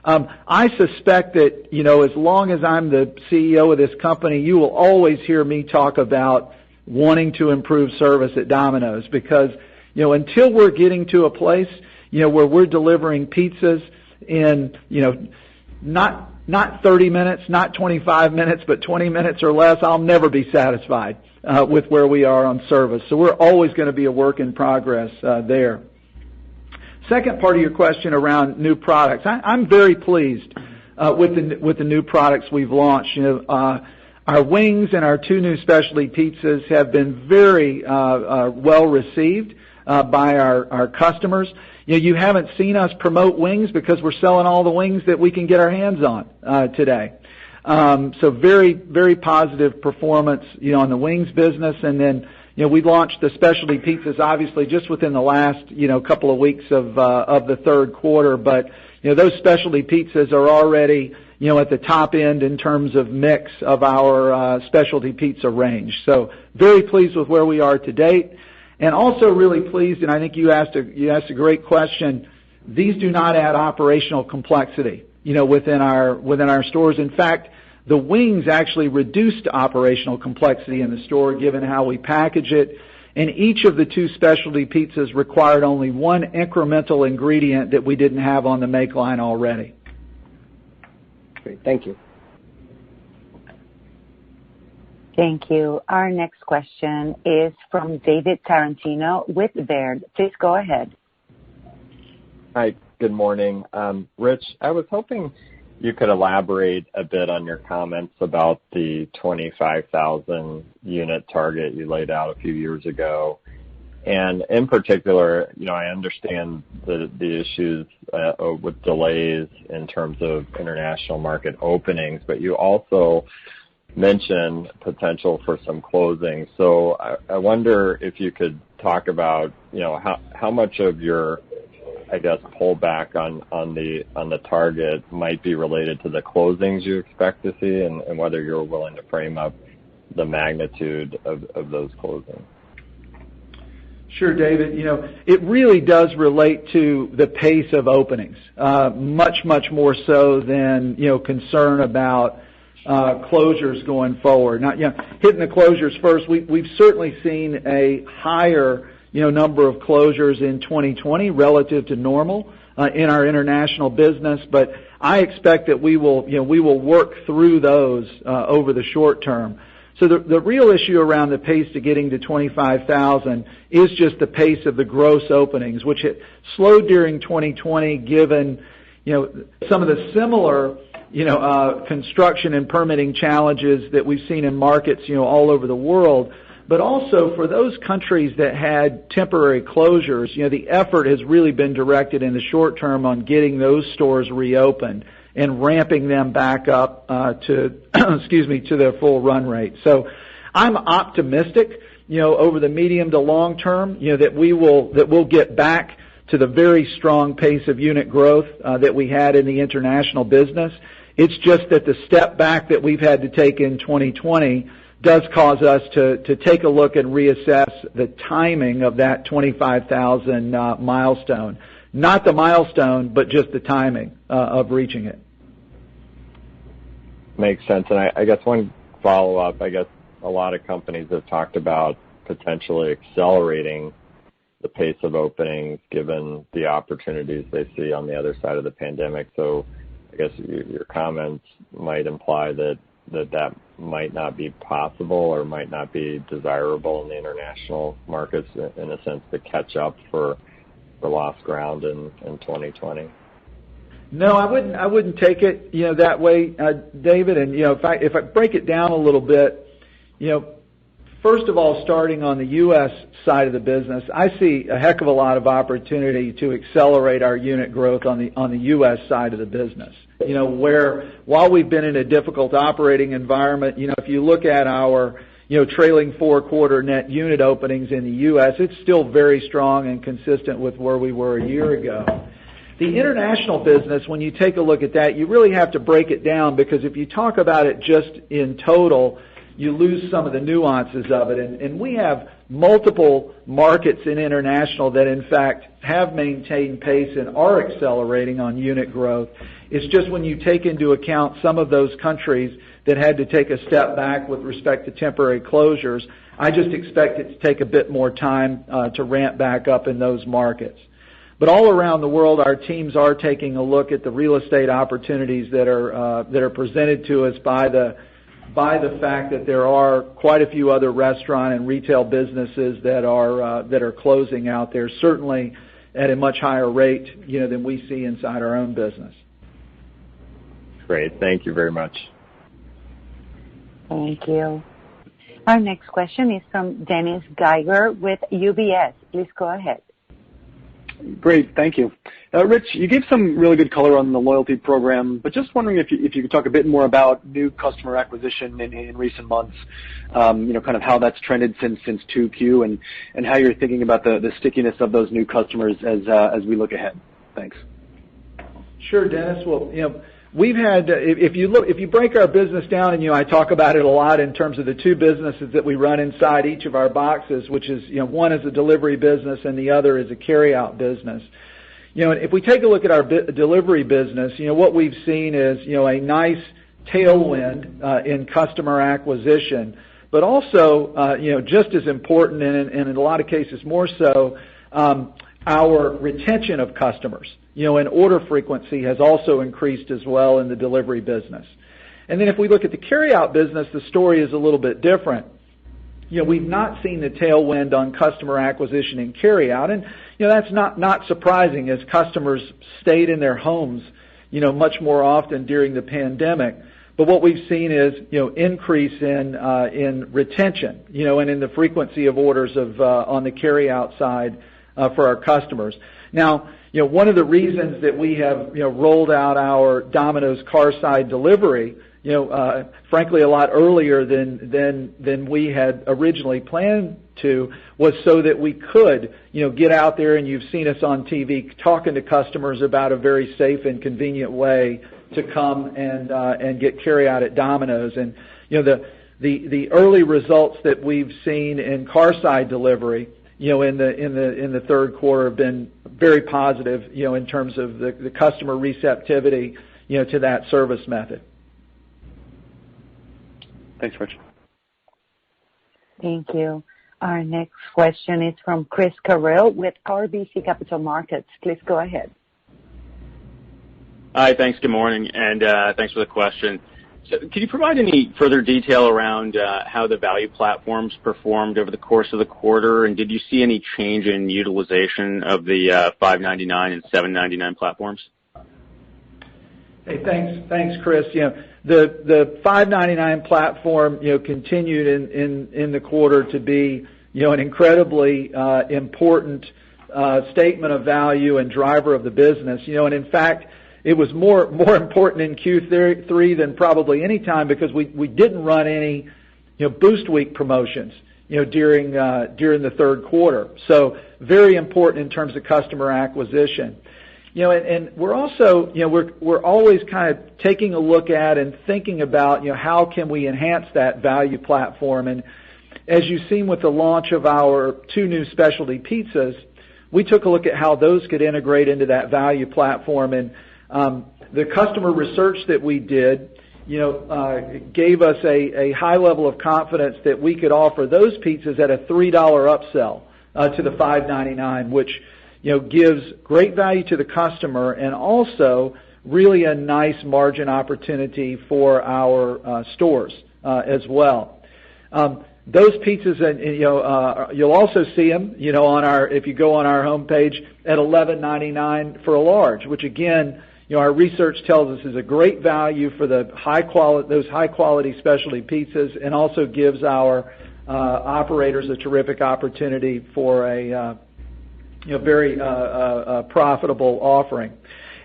I suspect that, as long as I'm the CEO of this company, you will always hear me talk about wanting to improve service at Domino's because, until we're getting to a place, where we're delivering pizzas in, not 30 minutes, not 25 minutes, but 20 minutes or less, I'll never be satisfied with where we are on service. So we're always going to be a work in progress there. Second part of your question around new products. I'm very pleased with the new products we've launched. Our wings and our 2 new specialty pizzas have been very well received by our customers. You haven't seen us promote wings because we're selling all the wings that we can get our hands on today. So very, very positive performance, on the wings business. And then, we launched the specialty pizzas obviously just within the last, couple of weeks of the third quarter. But, those specialty pizzas are already, at the top end in terms of mix of our specialty pizza range. So very pleased with where we are to date. And also really pleased, and I think you asked a great question, these do not add operational complexity, within our stores. In fact, the wings actually reduced operational complexity in the store given how we package it. And each of the 2 specialty pizzas required only 1 incremental ingredient that we didn't have on the make line already. Great. Thank you. Thank you. Our next question is from David Tarantino with Baird. Please go ahead. Hi, good morning. Ritch, I was hoping you could elaborate a bit on your comments about the 25,000 unit target you laid out a few years ago. And in particular, I understand the issues with delays in terms of international market openings, but you also mentioned potential for some closings. So I wonder if you could talk about, how much of your, pullback on the target might be related to the closings you expect to see, and whether you're willing to frame up the magnitude of those closings. Sure, David. It really does relate to the pace of openings, much more so than, concern about closures going forward. Now, hitting the closures first, we've certainly seen a higher, number of closures in 2020 relative to normal in our international business, but I expect that we will work through those over the short term. So the real issue around the pace to getting to 25,000 is just the pace of the gross openings, which had slowed during 2020 given, some of the similar, construction and permitting challenges that we've seen in markets, all over the world. But also for those countries that had temporary closures, the effort has really been directed in the short term on getting those stores reopened and ramping them back up to their full run rate. So I'm optimistic, over the medium to long term, that we'll get back to the very strong pace of unit growth that we had in the international business. It's just that the step back that we've had to take in 2020 does cause us to take a look and reassess the timing of that 25,000 milestone. Not the milestone, but just the timing of reaching it. Makes sense. And I guess one follow-up, a lot of companies have talked about potentially accelerating the pace of openings given the opportunities they see on the other side of the pandemic. So I guess your comments might imply that might not be possible or might not be desirable in the international markets in a sense to catch up for lost ground in 2020. No, I wouldn't take it, that way, David. And, if I break it down a little bit, first of all, starting on the U.S. side of the business, I see a heck of a lot of opportunity to accelerate our unit growth on the U.S. side of the business. Where while we've been in a difficult operating environment, if you look at our, trailing 4-quarter net unit openings in the U.S., it's still very strong and consistent with where we were a year ago. The international business, when you take a look at that, you really have to break it down, because if you talk about it just in total, you lose some of the nuances of it. And we have multiple markets in international that, in fact, have maintained pace and are accelerating on unit growth. It's just when you take into account some of those countries that had to take a step back with respect to temporary closures, I just expect it to take a bit more time to ramp back up in those markets. But all around the world, our teams are taking a look at the real estate opportunities that are presented to us by the fact that there are quite a few other restaurant and retail businesses that are closing out there, certainly at a much higher rate, than we see inside our own business. Great. Thank you very much. Thank you. Our next question is from Dennis Geiger with UBS. Please go ahead. Great. Thank you. Ritch, you gave some really good color on the loyalty program, but just wondering if you could talk a bit more about new customer acquisition in recent months, kind of how that's trended since 2Q and how you're thinking about the stickiness of those new customers as we look ahead. Thanks. Sure, Dennis. Well, we've had, if you break our business down, and I talk about it a lot in terms of the two businesses that we run inside each of our boxes, which is, one is a delivery business and the other is a carryout business. If we take a look at our delivery business, what we've seen is, a nice tailwind in customer acquisition, but also, just as important and in a lot of cases more so, our retention of customers, and order frequency has also increased as well in the delivery business. And then if we look at the carryout business, the story is a little bit different. We've not seen the tailwind on customer acquisition in carryout, and that's not surprising, as customers stayed in their homes, much more often during the pandemic. But what we've seen is, increase in retention, and in the frequency of orders on the carryout side for our customers. Now, one of the reasons that we have, rolled out our Domino's Carside Delivery, frankly, a lot earlier than we had originally planned to, was so that we could, get out there, and you've seen us on TV talking to customers about a very safe and convenient way to come and get carryout at Domino's. And the early results that we've seen in Carside Delivery, in the third quarter have been very positive, in terms of the customer receptivity, to that service method. Thanks, Rich. Thank you. Our next question is from Chris Carril with RBC Capital Markets. Please go ahead. Hi, thanks. Good morning, and thanks for the question. So can you provide any further detail around how the value platforms performed over the course of the quarter, and did you see any change in utilization of the $5.99 and $7.99 platforms? Hey, thanks, Chris. The $5.99 platform, continued in the quarter to be, an incredibly important statement of value and driver of the business. And in fact, it was more important in Q3 than probably any time, because we didn't run any, Boost Week promotions, during the third quarter. So very important in terms of customer acquisition. And we're also, we're always kind of taking a look at and thinking about, how can we enhance that value platform. And as you've seen with the launch of our two new specialty pizzas, we took a look at how those could integrate into that value platform. And the customer research that we did, gave us a high level of confidence that we could offer those pizzas at a $3 upsell to the $5.99, which gives great value to the customer and also really a nice margin opportunity for our stores as well. Those pizzas, you'll also see them, if you go on our homepage, at $11.99 for a large, which again, our research tells us is a great value for those high quality specialty pizzas, and also gives our operators a terrific opportunity for a very profitable offering.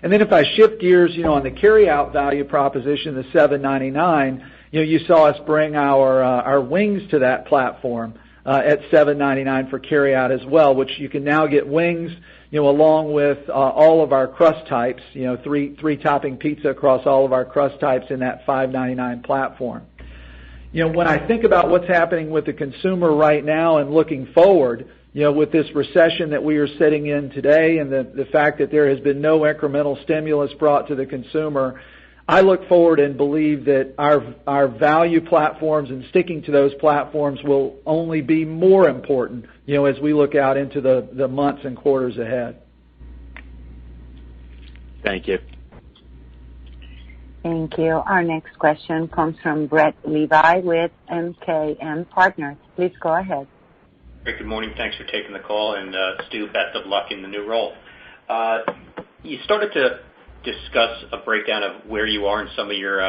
And then if I shift gears, on the carryout value proposition, the $7.99, you saw us bring our wings to that platform at $7.99 for carryout as well, which you can now get wings, along with all of our crust types, three topping pizza across all of our crust types in that $5.99 platform. When I think about what's happening with the consumer right now and looking forward, with this recession that we are sitting in today and the fact that there has been no incremental stimulus brought to the consumer, I look forward and believe that our value platforms and sticking to those platforms will only be more important, as we look out into the months and quarters ahead. Thank you. Thank you. Our next question comes from Brett Levi with MKM Partners. Please go ahead. Great. Good morning. Thanks for taking the call. And Stu, best of luck in the new role. You started to discuss a breakdown of where you are in some of your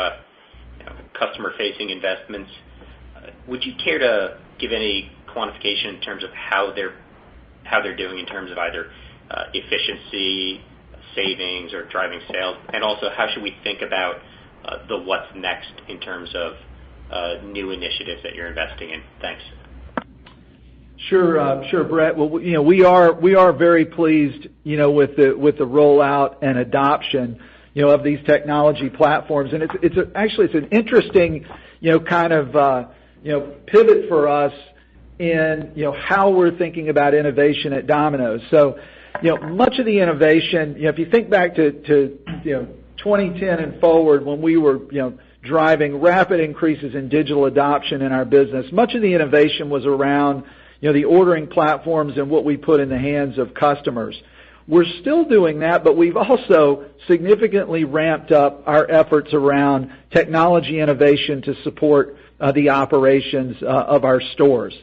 customer-facing investments. Would you care to give any quantification in terms of how they're doing in terms of either efficiency, savings, or driving sales? And also, how should we think about the what's next in terms of new initiatives that you're investing in? Thanks. Sure, Brett. Well, we are very pleased, with the rollout and adoption, of these technology platforms, and it's an interesting, kind of, pivot for us in, how we're thinking about innovation at Domino's. So, much of the innovation, if you think back to 2010 and forward, when we were, driving rapid increases in digital adoption in our business, much of the innovation was around, the ordering platforms and what we put in the hands of customers. We're still doing that, but we've also significantly ramped up our efforts around technology innovation to support the operations of our stores.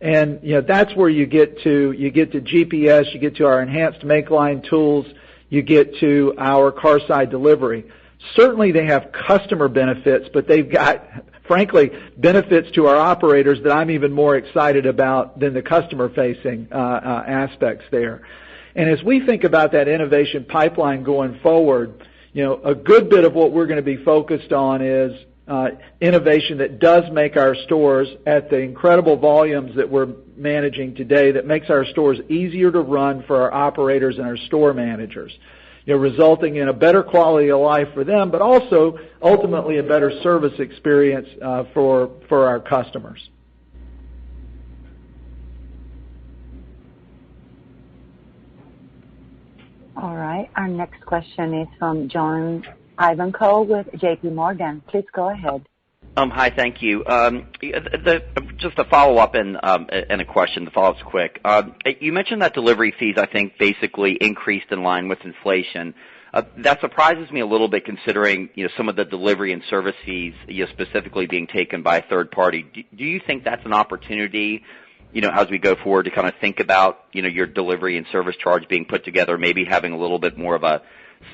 And that's where you get to GPS, you get to our enhanced make line tools, you get to our Carside Delivery. Certainly they have customer benefits, but they've got, frankly, benefits to our operators that I'm even more excited about than the customer-facing aspects there. And as we think about that innovation pipeline going forward, a good bit of what we're going to be focused on is innovation that does make our stores, at the incredible volumes that we're managing today, that makes our stores easier to run for our operators and our store managers, resulting in a better quality of life for them, but also ultimately a better service experience for our customers. All right. Our next question is from John Ivankoe with J.P. Morgan. Please go ahead. Hi, thank you. Just a follow-up and a question. The follow-up's quick. You mentioned that delivery fees, I think, basically increased in line with inflation. That surprises me a little bit, considering some of the delivery and service fees specifically being taken by a third party. Do you think that's an opportunity, as we go forward, to kind of think about your delivery and service charge being put together, maybe having a little bit more of a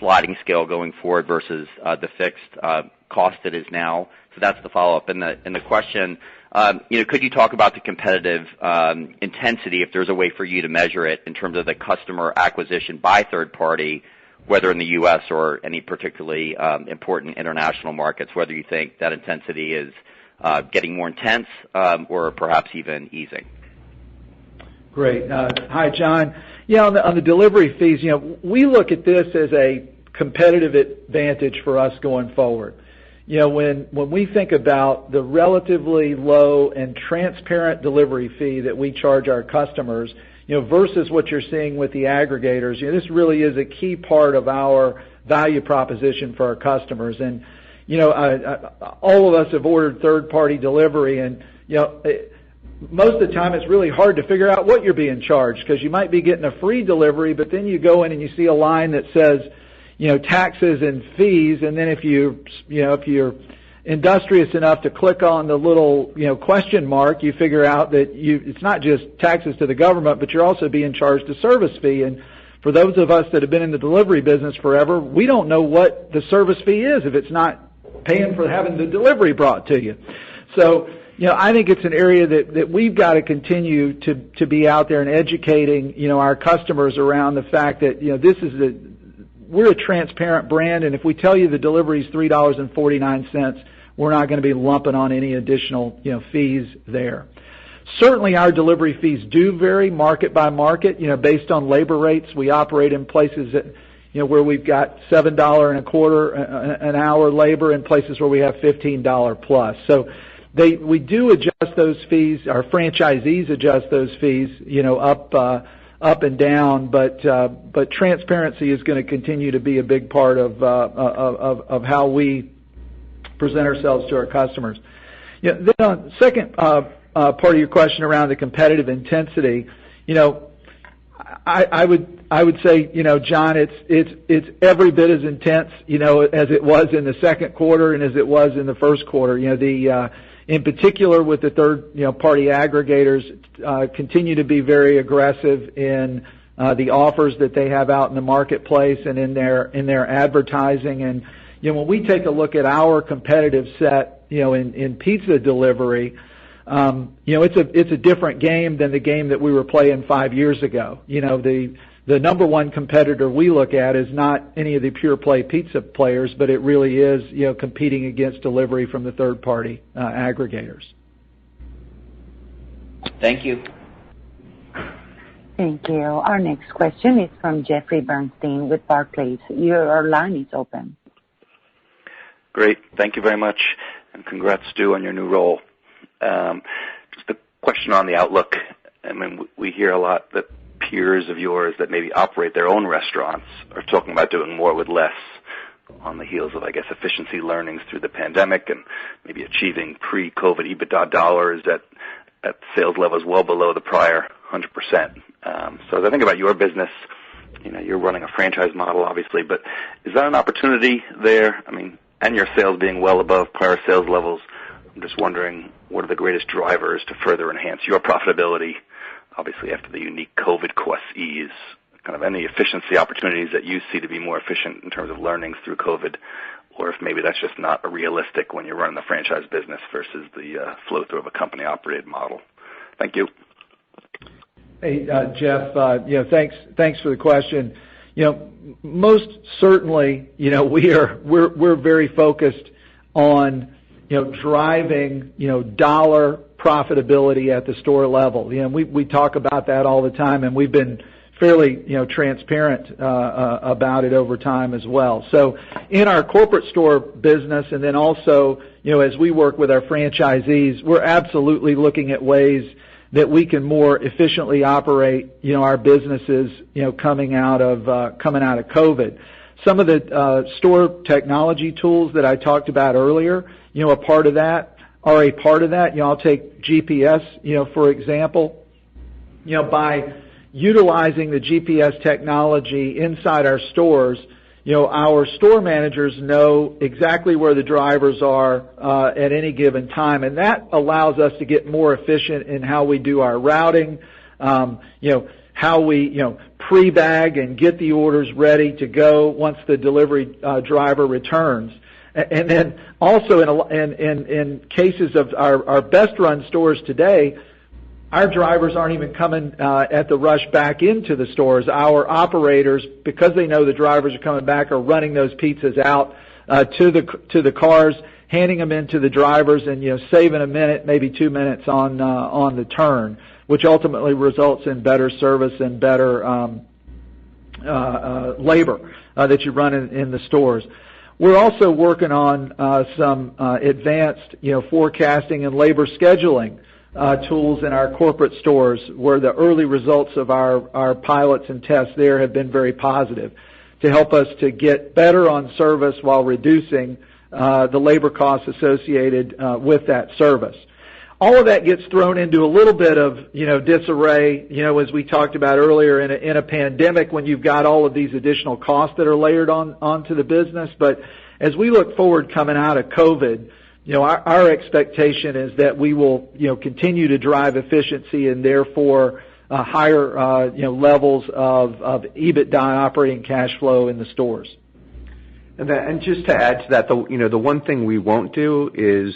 sliding scale going forward versus the fixed cost it is now? So that's the follow-up. And the question, could you talk about the competitive intensity, if there's a way for you to measure it, in terms of the customer acquisition by third party, whether in the U.S. or any particularly important international markets, whether you think that intensity is getting more intense or perhaps even easing? Great. Hi, John. Yeah, on the delivery fees, we look at this as a competitive advantage for us going forward. When we think about the relatively low and transparent delivery fee that we charge our customers, versus what you're seeing with the aggregators, this really is a key part of our value proposition for our customers. And all of us have ordered third-party delivery, and most of the time it's really hard to figure out what you're being charged, because you might be getting a free delivery, but then you go in and you see a line that says, taxes and fees, and then if you're industrious enough to click on the little, question mark, you figure out that it's not just taxes to the government, but you're also being charged a service fee. And for those of us that have been in the delivery business forever, we don't know what the service fee is if it's not paying for having the delivery brought to you. So, I think it's an area that we've got to continue to be out there and educating, our customers around the fact that, we're a transparent brand, and if we tell you the delivery is $3.49, we're not going to be lumping on any additional, fees there. Certainly our delivery fees do vary market by market, based on labor rates. We operate in places that, where we've got $7.25 an hour labor, in places where we have $15 plus. So we do adjust those fees. Our franchisees adjust those fees, up and down. But transparency is going to continue to be a big part of how we present ourselves to our customers. Then on second part of your question around the competitive intensity, I would say, John, it's every bit as intense, as it was in the second quarter and as it was in the first quarter. In particular with the third, party aggregators, continue to be very aggressive in the offers that they have out in the marketplace and in their advertising. And when we take a look at our competitive set, in pizza delivery, it's a different game than the game that we were playing 5 years ago. The number one competitor we look at is not any of the pure play pizza players, but it really is, competing against delivery from the third party aggregators. Thank you. Thank you. Our next question is from Jeffrey Bernstein with Barclays. Your line is open. Great. Thank you very much, and congrats, Stu, on your new role. Just a question on the outlook. I mean, we hear a lot that peers of yours that maybe operate their own restaurants are talking about doing more with less on the heels of, I guess, efficiency learnings through the pandemic and maybe achieving pre-COVID EBITDA dollars at sales levels well below the prior 100%. So as I think about your business, you're running a franchise model, obviously, but is that an opportunity there? I mean, and your sales being well above prior sales levels, I'm just wondering, what are the greatest drivers to further enhance your profitability, obviously after the unique COVID costs ease, kind of any efficiency opportunities that you see to be more efficient in terms of learnings through COVID, or if maybe that's just not realistic when you're running the franchise business versus the flow-through of a company-operated model. Thank you. Hey, Jeff, thanks for the question. Most certainly, we're very focused on, driving, dollar profitability at the store level. We talk about that all the time, and we've been fairly, transparent about it over time as well. So in our corporate store business, and then also, as we work with our franchisees, we're absolutely looking at ways that we can more efficiently operate, our businesses, coming out of COVID. Some of the store technology tools that I talked about earlier, a part of that. I'll take GPS, for example. By utilizing the GPS technology inside our stores, our store managers know exactly where the drivers are at any given time, and that allows us to get more efficient in how we do our routing, how we, pre-bag and get the orders ready to go once the delivery driver returns. And then also in cases of our best run stores today, our drivers aren't even coming at the rush back into the stores. Our operators, because they know the drivers are coming back, are running those pizzas out to the cars, handing them into the drivers, and saving a minute, maybe 2 minutes on the turn, which ultimately results in better service and better labor that you run in the stores. We're also working on some advanced, forecasting and labor scheduling tools in our corporate stores, where the early results of our pilots and tests there have been very positive, to help us to get better on service while reducing the labor costs associated with that service. All of that gets thrown into a little bit of, disarray, as we talked about earlier in a pandemic, when you've got all of these additional costs that are layered onto the business. But as we look forward coming out of COVID, our expectation is that we will, continue to drive efficiency and therefore higher, levels of EBITDA operating cash flow in the stores. And just to add to that, the one thing we won't do is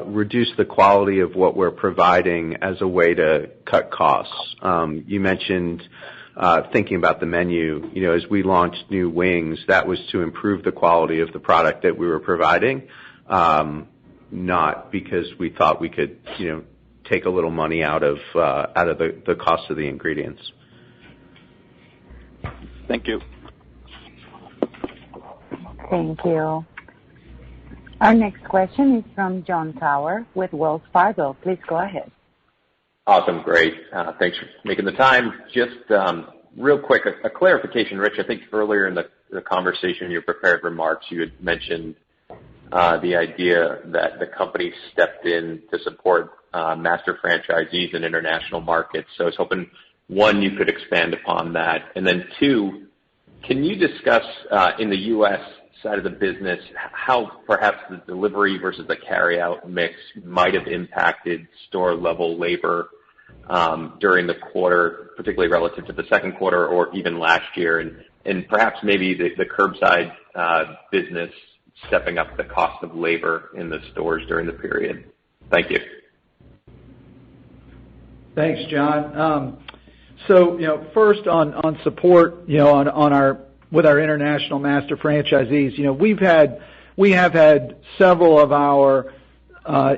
reduce the quality of what we're providing as a way to cut costs. You mentioned thinking about the menu. As we launched new wings, that was to improve the quality of the product that we were providing, not because we thought we could, take a little money out of the cost of the ingredients. Thank you. Thank you. Our next question is from Jon Tower with Wells Fargo. Please go ahead. Awesome. Great. Thanks for making the time. Just real quick, a clarification, Rich. I think earlier in the conversation, your prepared remarks, you had mentioned the idea that the company stepped in to support master franchisees in international markets. So I was hoping, one, you could expand upon that. And then two, can you discuss in the U.S. side of the business how perhaps the delivery versus the carryout mix might have impacted store-level labor during the quarter, particularly relative to the second quarter or even last year, and perhaps maybe the curbside business stepping up the cost of labor in the stores during the period? Thank you. Thanks, John. So, first on support, with our international master franchisees, we have had several of our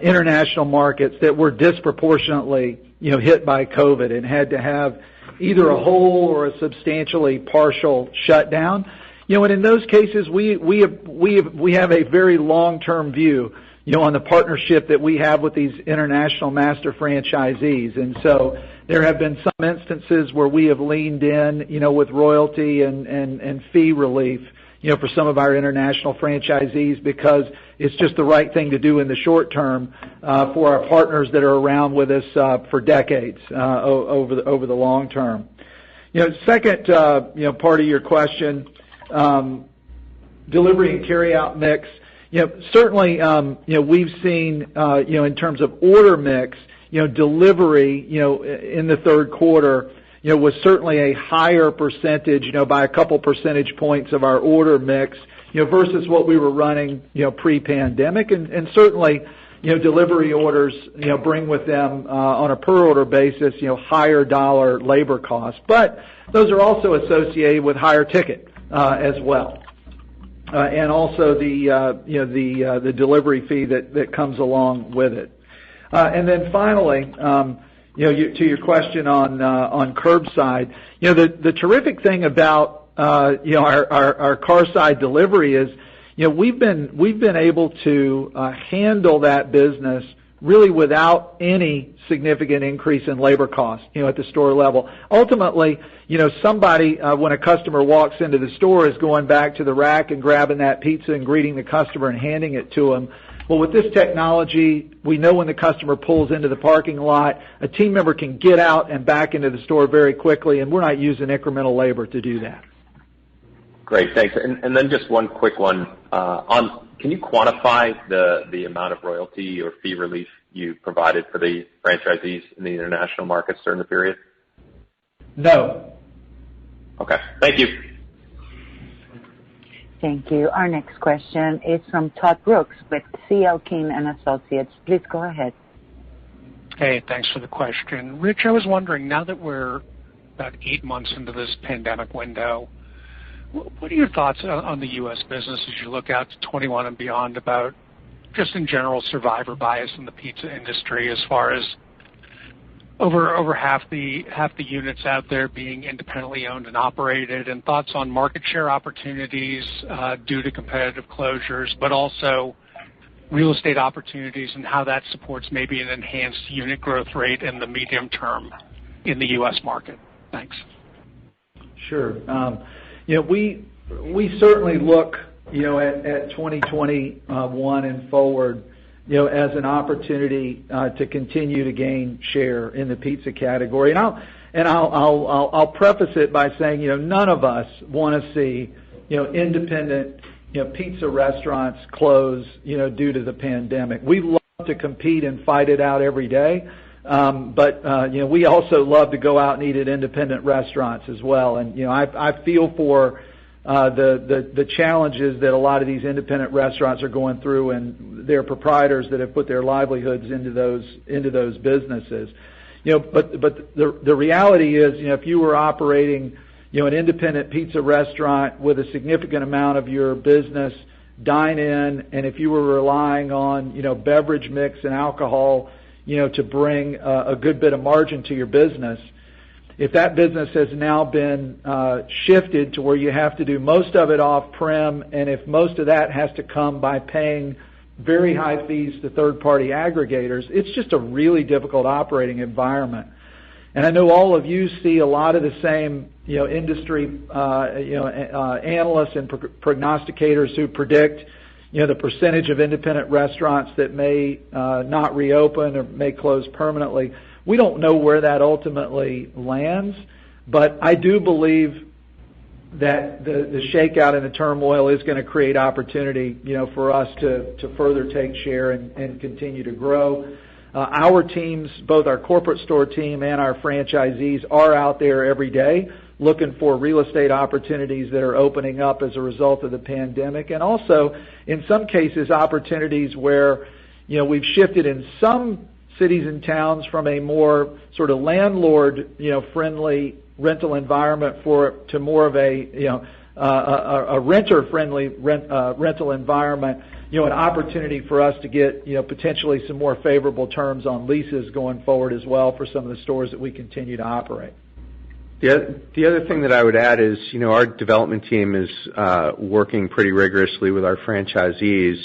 international markets that were disproportionately, hit by COVID and had to have either a whole or a substantially partial shutdown. And in those cases, we have a very long-term view, on the partnership that we have with these international master franchisees. And so there have been some instances where we have leaned in, with royalty and fee relief, for some of our international franchisees because it's just the right thing to do in the short term for our partners that are around with us for decades over the long term. Second, part of your question, delivery and carryout mix. Certainly, we've seen, in terms of order mix, delivery, in the third quarter, was certainly a higher percentage, by a couple percentage points of our order mix, versus what we were running, pre-pandemic. And certainly, delivery orders, bring with them, on a per order basis, higher dollar labor costs. But those are also associated with higher ticket, as well. And also the delivery fee that comes along with it. And then finally, to your question on curbside, the terrific thing about our Carside Delivery is, we've been able to handle that business really without any significant increase in labor costs, at the store level. Ultimately, somebody, when a customer walks into the store, is going back to the rack and grabbing that pizza and greeting the customer and handing it to them. Well, with this technology, we know when the customer pulls into the parking lot, a team member can get out and back into the store very quickly, and we're not using incremental labor to do that. Great, thanks. And then just one quick one. Can you quantify the amount of royalty or fee relief you provided for the franchisees in the international markets during the period? No. Okay, thank you. Thank you. Our next question is from Todd Brooks with C.L. King and Associates. Please go ahead. Hey, thanks for the question. Rich, I was wondering, now that we're about 8 months into this pandemic window, what are your thoughts on the U.S. business as you look out to 21 and beyond about just in general survivor bias in the pizza industry as far as over half the units out there being independently owned and operated, and thoughts on market share opportunities due to competitive closures, but also real estate opportunities and how that supports maybe an enhanced unit growth rate in the medium term in the U.S. market? Thanks. Sure. We certainly look, at 2021 and forward, as an opportunity to continue to gain share in the pizza category. And I'll preface it by saying, none of us want to see, independent, pizza restaurants close, due to the pandemic. We love to compete and fight it out every day. But we also love to go out and eat at independent restaurants as well. And, I feel for the challenges that a lot of these independent restaurants are going through and their proprietors that have put their livelihoods into those businesses. But the reality is, if you were operating, an independent pizza restaurant with a significant amount of your business dine in, and if you were relying on, beverage mix and alcohol, to bring a good bit of margin to your business. If that business has now been shifted to where you have to do most of it off-prem, and if most of that has to come by paying very high fees to third-party aggregators, it's just a really difficult operating environment. And I know all of you see a lot of the same, industry, analysts and prognosticators who predict, the percentage of independent restaurants that may not reopen or may close permanently. We don't know where that ultimately lands, but I do believe that the shakeout and the turmoil is going to create opportunity, for us to further take share and continue to grow. Our teams, both our corporate store team and our franchisees, are out there every day looking for real estate opportunities that are opening up as a result of the pandemic, and also, in some cases, opportunities where, we've shifted in some cities and towns from a more sort of landlord, friendly rental environment to more of a renter-friendly rental environment. An opportunity for us to get, potentially some more favorable terms on leases going forward as well for some of the stores that we continue to operate. The other thing that I would add is, our development team is working pretty rigorously with our franchisees,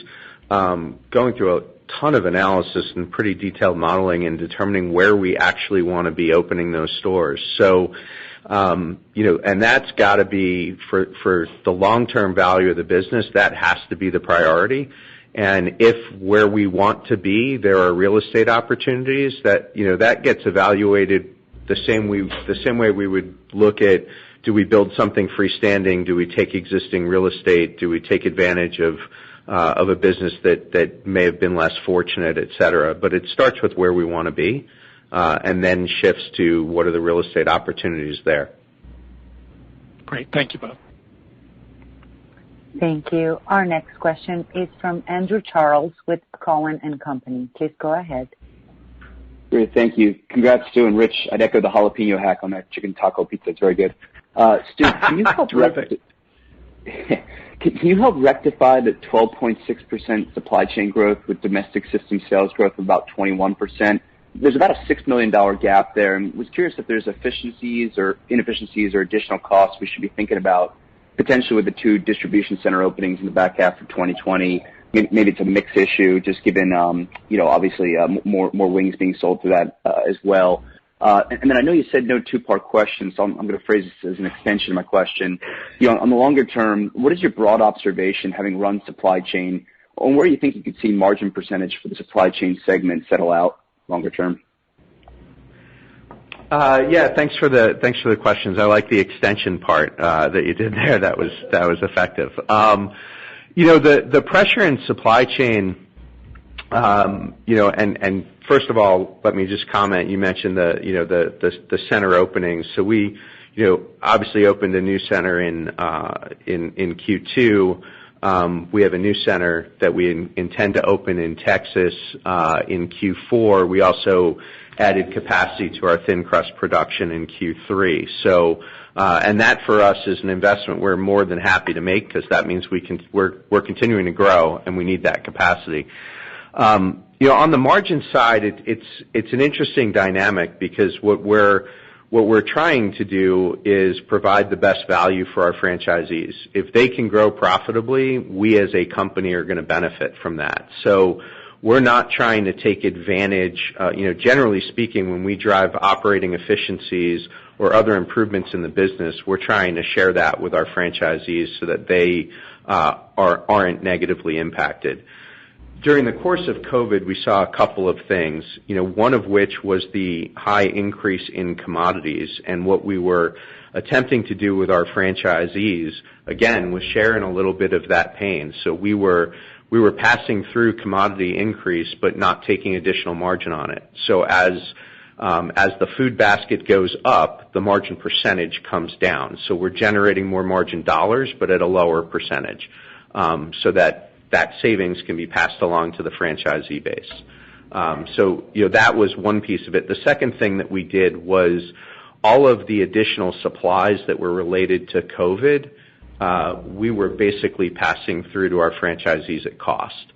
going through a ton of analysis and pretty detailed modeling and determining where we actually want to be opening those stores. So, and that's got to be for the long-term value of the business. That has to be the priority. And if where we want to be, there are real estate opportunities that that gets evaluated the same way we would look at, do we build something freestanding? Do we take existing real estate? Do we take advantage of a business that may have been less fortunate, et cetera? But it starts with where we want to be, and then shifts to what are the real estate opportunities there. Great. Thank you both. Thank you. Our next question is from Andrew Charles with Cowen and Company. Please go ahead. Great. Thank you. Congrats, Stu and Rich. I'd echo the jalapeno hack on that chicken taco pizza. It's very good. Stu, can you help Can you help rectify the 12.6% supply chain growth with domestic system sales growth of about 21%? There's about a $6 million gap there, and was curious if there's efficiencies or inefficiencies or additional costs we should be thinking about, potentially with the 2 distribution center openings in the back half of 2020. Maybe it's a mix issue, just given, obviously more wings being sold to that as well. And then I know you said no 2-part question, so I'm going to phrase this as an extension of my question. On the longer term, what is your broad observation, having run supply chain, on where you think you could see margin percentage for the supply chain segment settle out longer term? Yeah, thanks for the questions. I like the extension part that you did there. That was effective. The pressure in supply chain, and first of all, let me just comment. You mentioned the center openings. So we, obviously opened a new center in Q2. We have a new center that we intend to open in Texas in Q4. We also added capacity to our thin crust production in Q3. So, and that for us is an investment we're more than happy to make, because that means we're continuing to grow and we need that capacity. On the margin side, it's an interesting dynamic, because what we're trying to do is provide the best value for our franchisees. If they can grow profitably, we as a company are going to benefit from that. So we're not trying to take advantage, generally speaking, when we drive operating efficiencies or other improvements in the business, we're trying to share that with our franchisees so that they aren't negatively impacted. During the course of COVID, we saw a couple of things, one of which was the high increase in commodities, and what we were attempting to do with our franchisees, again, was sharing a little bit of that pain. So we were passing through commodity increase, but not taking additional margin on it. So as the food basket goes up, the margin percentage comes down. So we're generating more margin dollars, but at a lower percentage, so that savings can be passed along to the franchisee base. So that was one piece of it. The second thing that we did was all of the additional supplies that were related to COVID, we were basically passing through to our franchisees at cost.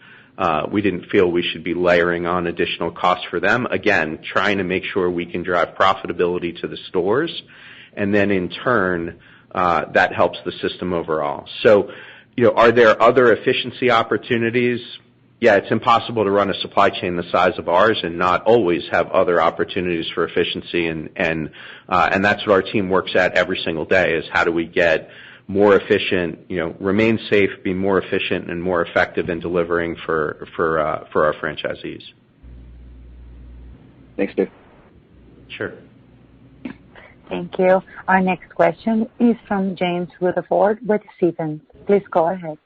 we didn't feel we should be layering on additional costs for them. Again, trying to make sure we can drive profitability to the stores, and then in turn, that helps the system overall. So, are there other efficiency opportunities? Yeah, it's impossible to run a supply chain the size of ours and not always have other opportunities for efficiency, and that's what our team works at every single day, is how do we get more efficient, remain safe, be more efficient and more effective in delivering for our franchisees. Thanks, Dave. Sure. Thank you. Our next question is from James Rutherford with Stephens. Please go ahead.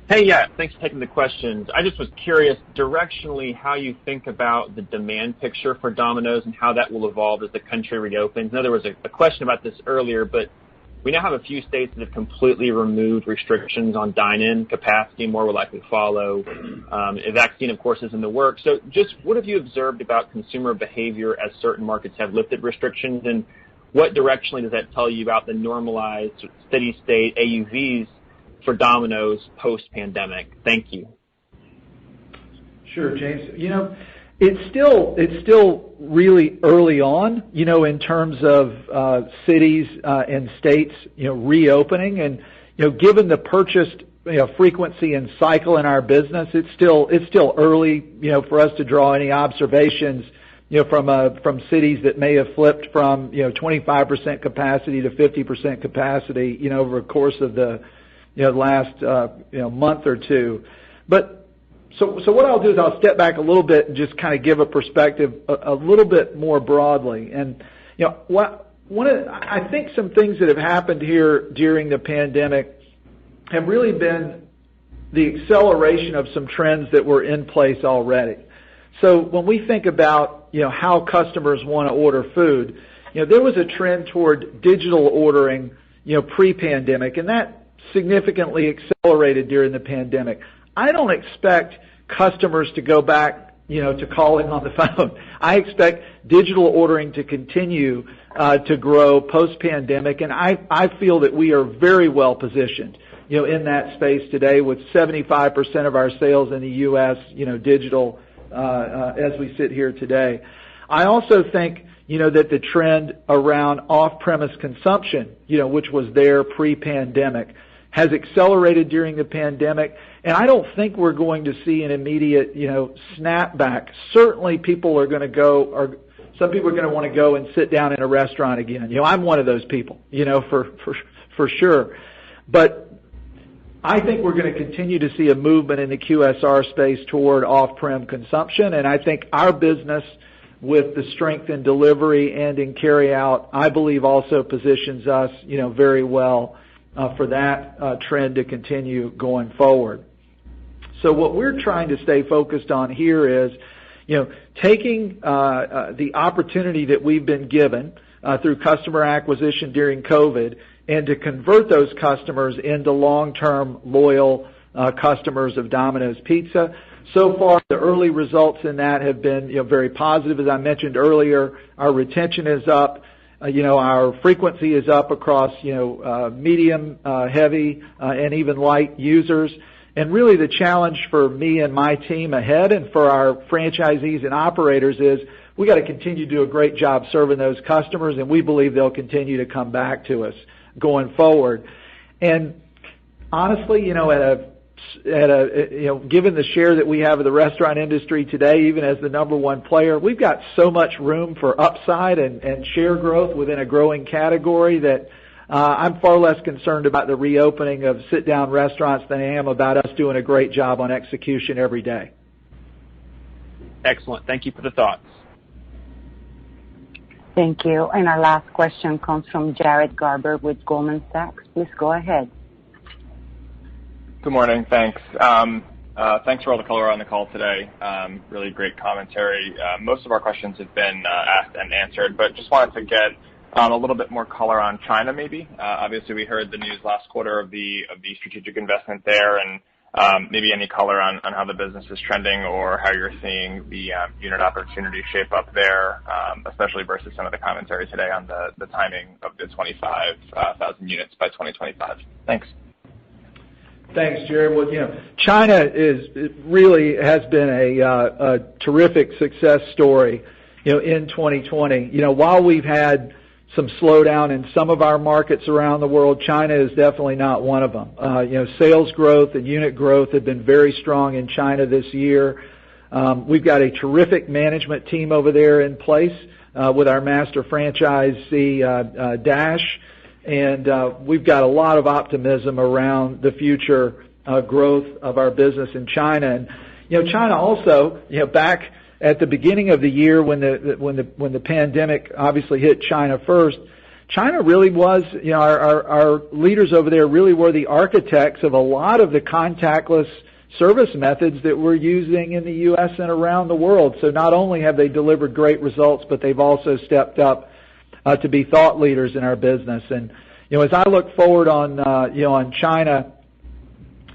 Hey, yeah, thanks for taking the questions. I just was curious directionally how you think about the demand picture for Domino's and how that will evolve as the country reopens. I know there was a question about this earlier, but we now have a few states that have completely removed restrictions on dine-in capacity. More will likely follow. A vaccine, of course, is in the works. So just what have you observed about consumer behavior as certain markets have lifted restrictions, and what directionally does that tell you about the normalized steady-state AUVs for Domino's post-pandemic? Thank you. Sure, James. It's still really early on, in terms of cities and states, reopening, and given the purchased frequency and cycle in our business, it's still early, for us to draw any observations, from cities that may have flipped from 25% capacity to 50% capacity, over the course of the last month or two. But so what I'll do is I'll step back a little bit and just kind of give a perspective a little bit more broadly. And I think some things that have happened here during the pandemic have really been the acceleration of some trends that were in place already. So when we think about how customers want to order food, there was a trend toward digital ordering pre-pandemic, and that significantly accelerated during the pandemic. I don't expect customers to go back, to calling on the phone. I expect digital ordering to continue to grow post-pandemic, and I feel that we are very well positioned, in that space today, with 75% of our sales in the U.S., digital, as we sit here today. I also think, that the trend around off-premise consumption, which was there pre-pandemic, has accelerated during the pandemic, and I don't think we're going to see an immediate, snapback. Certainly, people are going to go, or some people are going to want to go and sit down in a restaurant again. I'm one of those people, for sure. But I think we're going to continue to see a movement in the QSR space toward off-prem consumption, and I think our business, with the strength in delivery and in carryout, I believe also positions us, very well for that trend to continue going forward. So what we're trying to stay focused on here is, taking the opportunity that we've been given through customer acquisition during COVID, and to convert those customers into long-term loyal customers of Domino's Pizza. So far, the early results in that have been very positive. As I mentioned earlier, our retention is up. Our frequency is up across, medium, heavy, and even light users. And really the challenge for me and my team ahead, and for our franchisees and operators, is we got to continue to do a great job serving those customers, and we believe they'll continue to come back to us going forward. And honestly, given the share that we have of the restaurant industry today, even as the number one player, we've got so much room for upside and share growth within a growing category that I'm far less concerned about the reopening of sit-down restaurants than I am about us doing a great job on execution every day. Excellent. Thank you for the thoughts. Thank you. And our last question comes from Jared Garber with Goldman Sachs. Please go ahead. Good morning. Thanks. Thanks for all the color on the call today. Really great commentary. Most of our questions have been asked and answered, but just wanted to get a little bit more color on China, maybe. Obviously, we heard the news last quarter of the strategic investment there, and maybe any color on how the business is trending, or how you're seeing the unit opportunity shape up there, especially versus some of the commentary today on the timing of the 25,000 units by 2025. Thanks. Thanks, Jared. Well, China really has been a terrific success story, in 2020. While we've had some slowdown in some of our markets around the world, China is definitely not one of them. Sales growth and unit growth have been very strong in China this year. We've got a terrific management team over there in place with our master franchisee, Dash. And we've got a lot of optimism around the future growth of our business in China. And China also, back at the beginning of the year when the pandemic obviously hit China first, China really was, our leaders over there really were the architects of a lot of the contactless service methods that we're using in the U.S. and around the world. So not only have they delivered great results, but they've also stepped up to be thought leaders in our business. And as I look forward on China,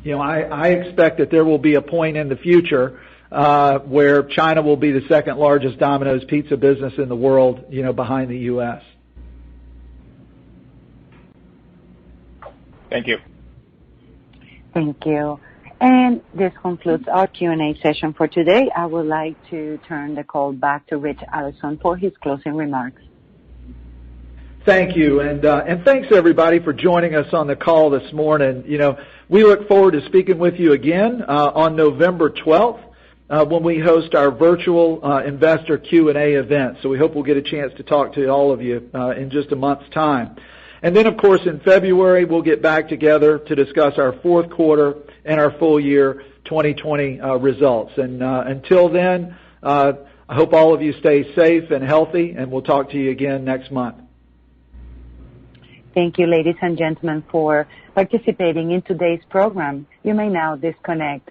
I expect that there will be a point in the future where China will be the second largest Domino's pizza business in the world, behind the U.S. Thank you. Thank you. And this concludes our Q&A session for today. I would like to turn the call back to Ritch Allison for his closing remarks. Thank you, and thanks everybody for joining us on the call this morning. We look forward to speaking with you again on November 12th when we host our virtual investor Q&A event. So we hope we'll get a chance to talk to all of you in just a month's time. And then, of course, in February we'll get back together to discuss our fourth quarter and our full year 2020 results. And until then, I hope all of you stay safe and healthy, and we'll talk to you again next month. Thank you, ladies and gentlemen, for participating in today's program. You may now disconnect.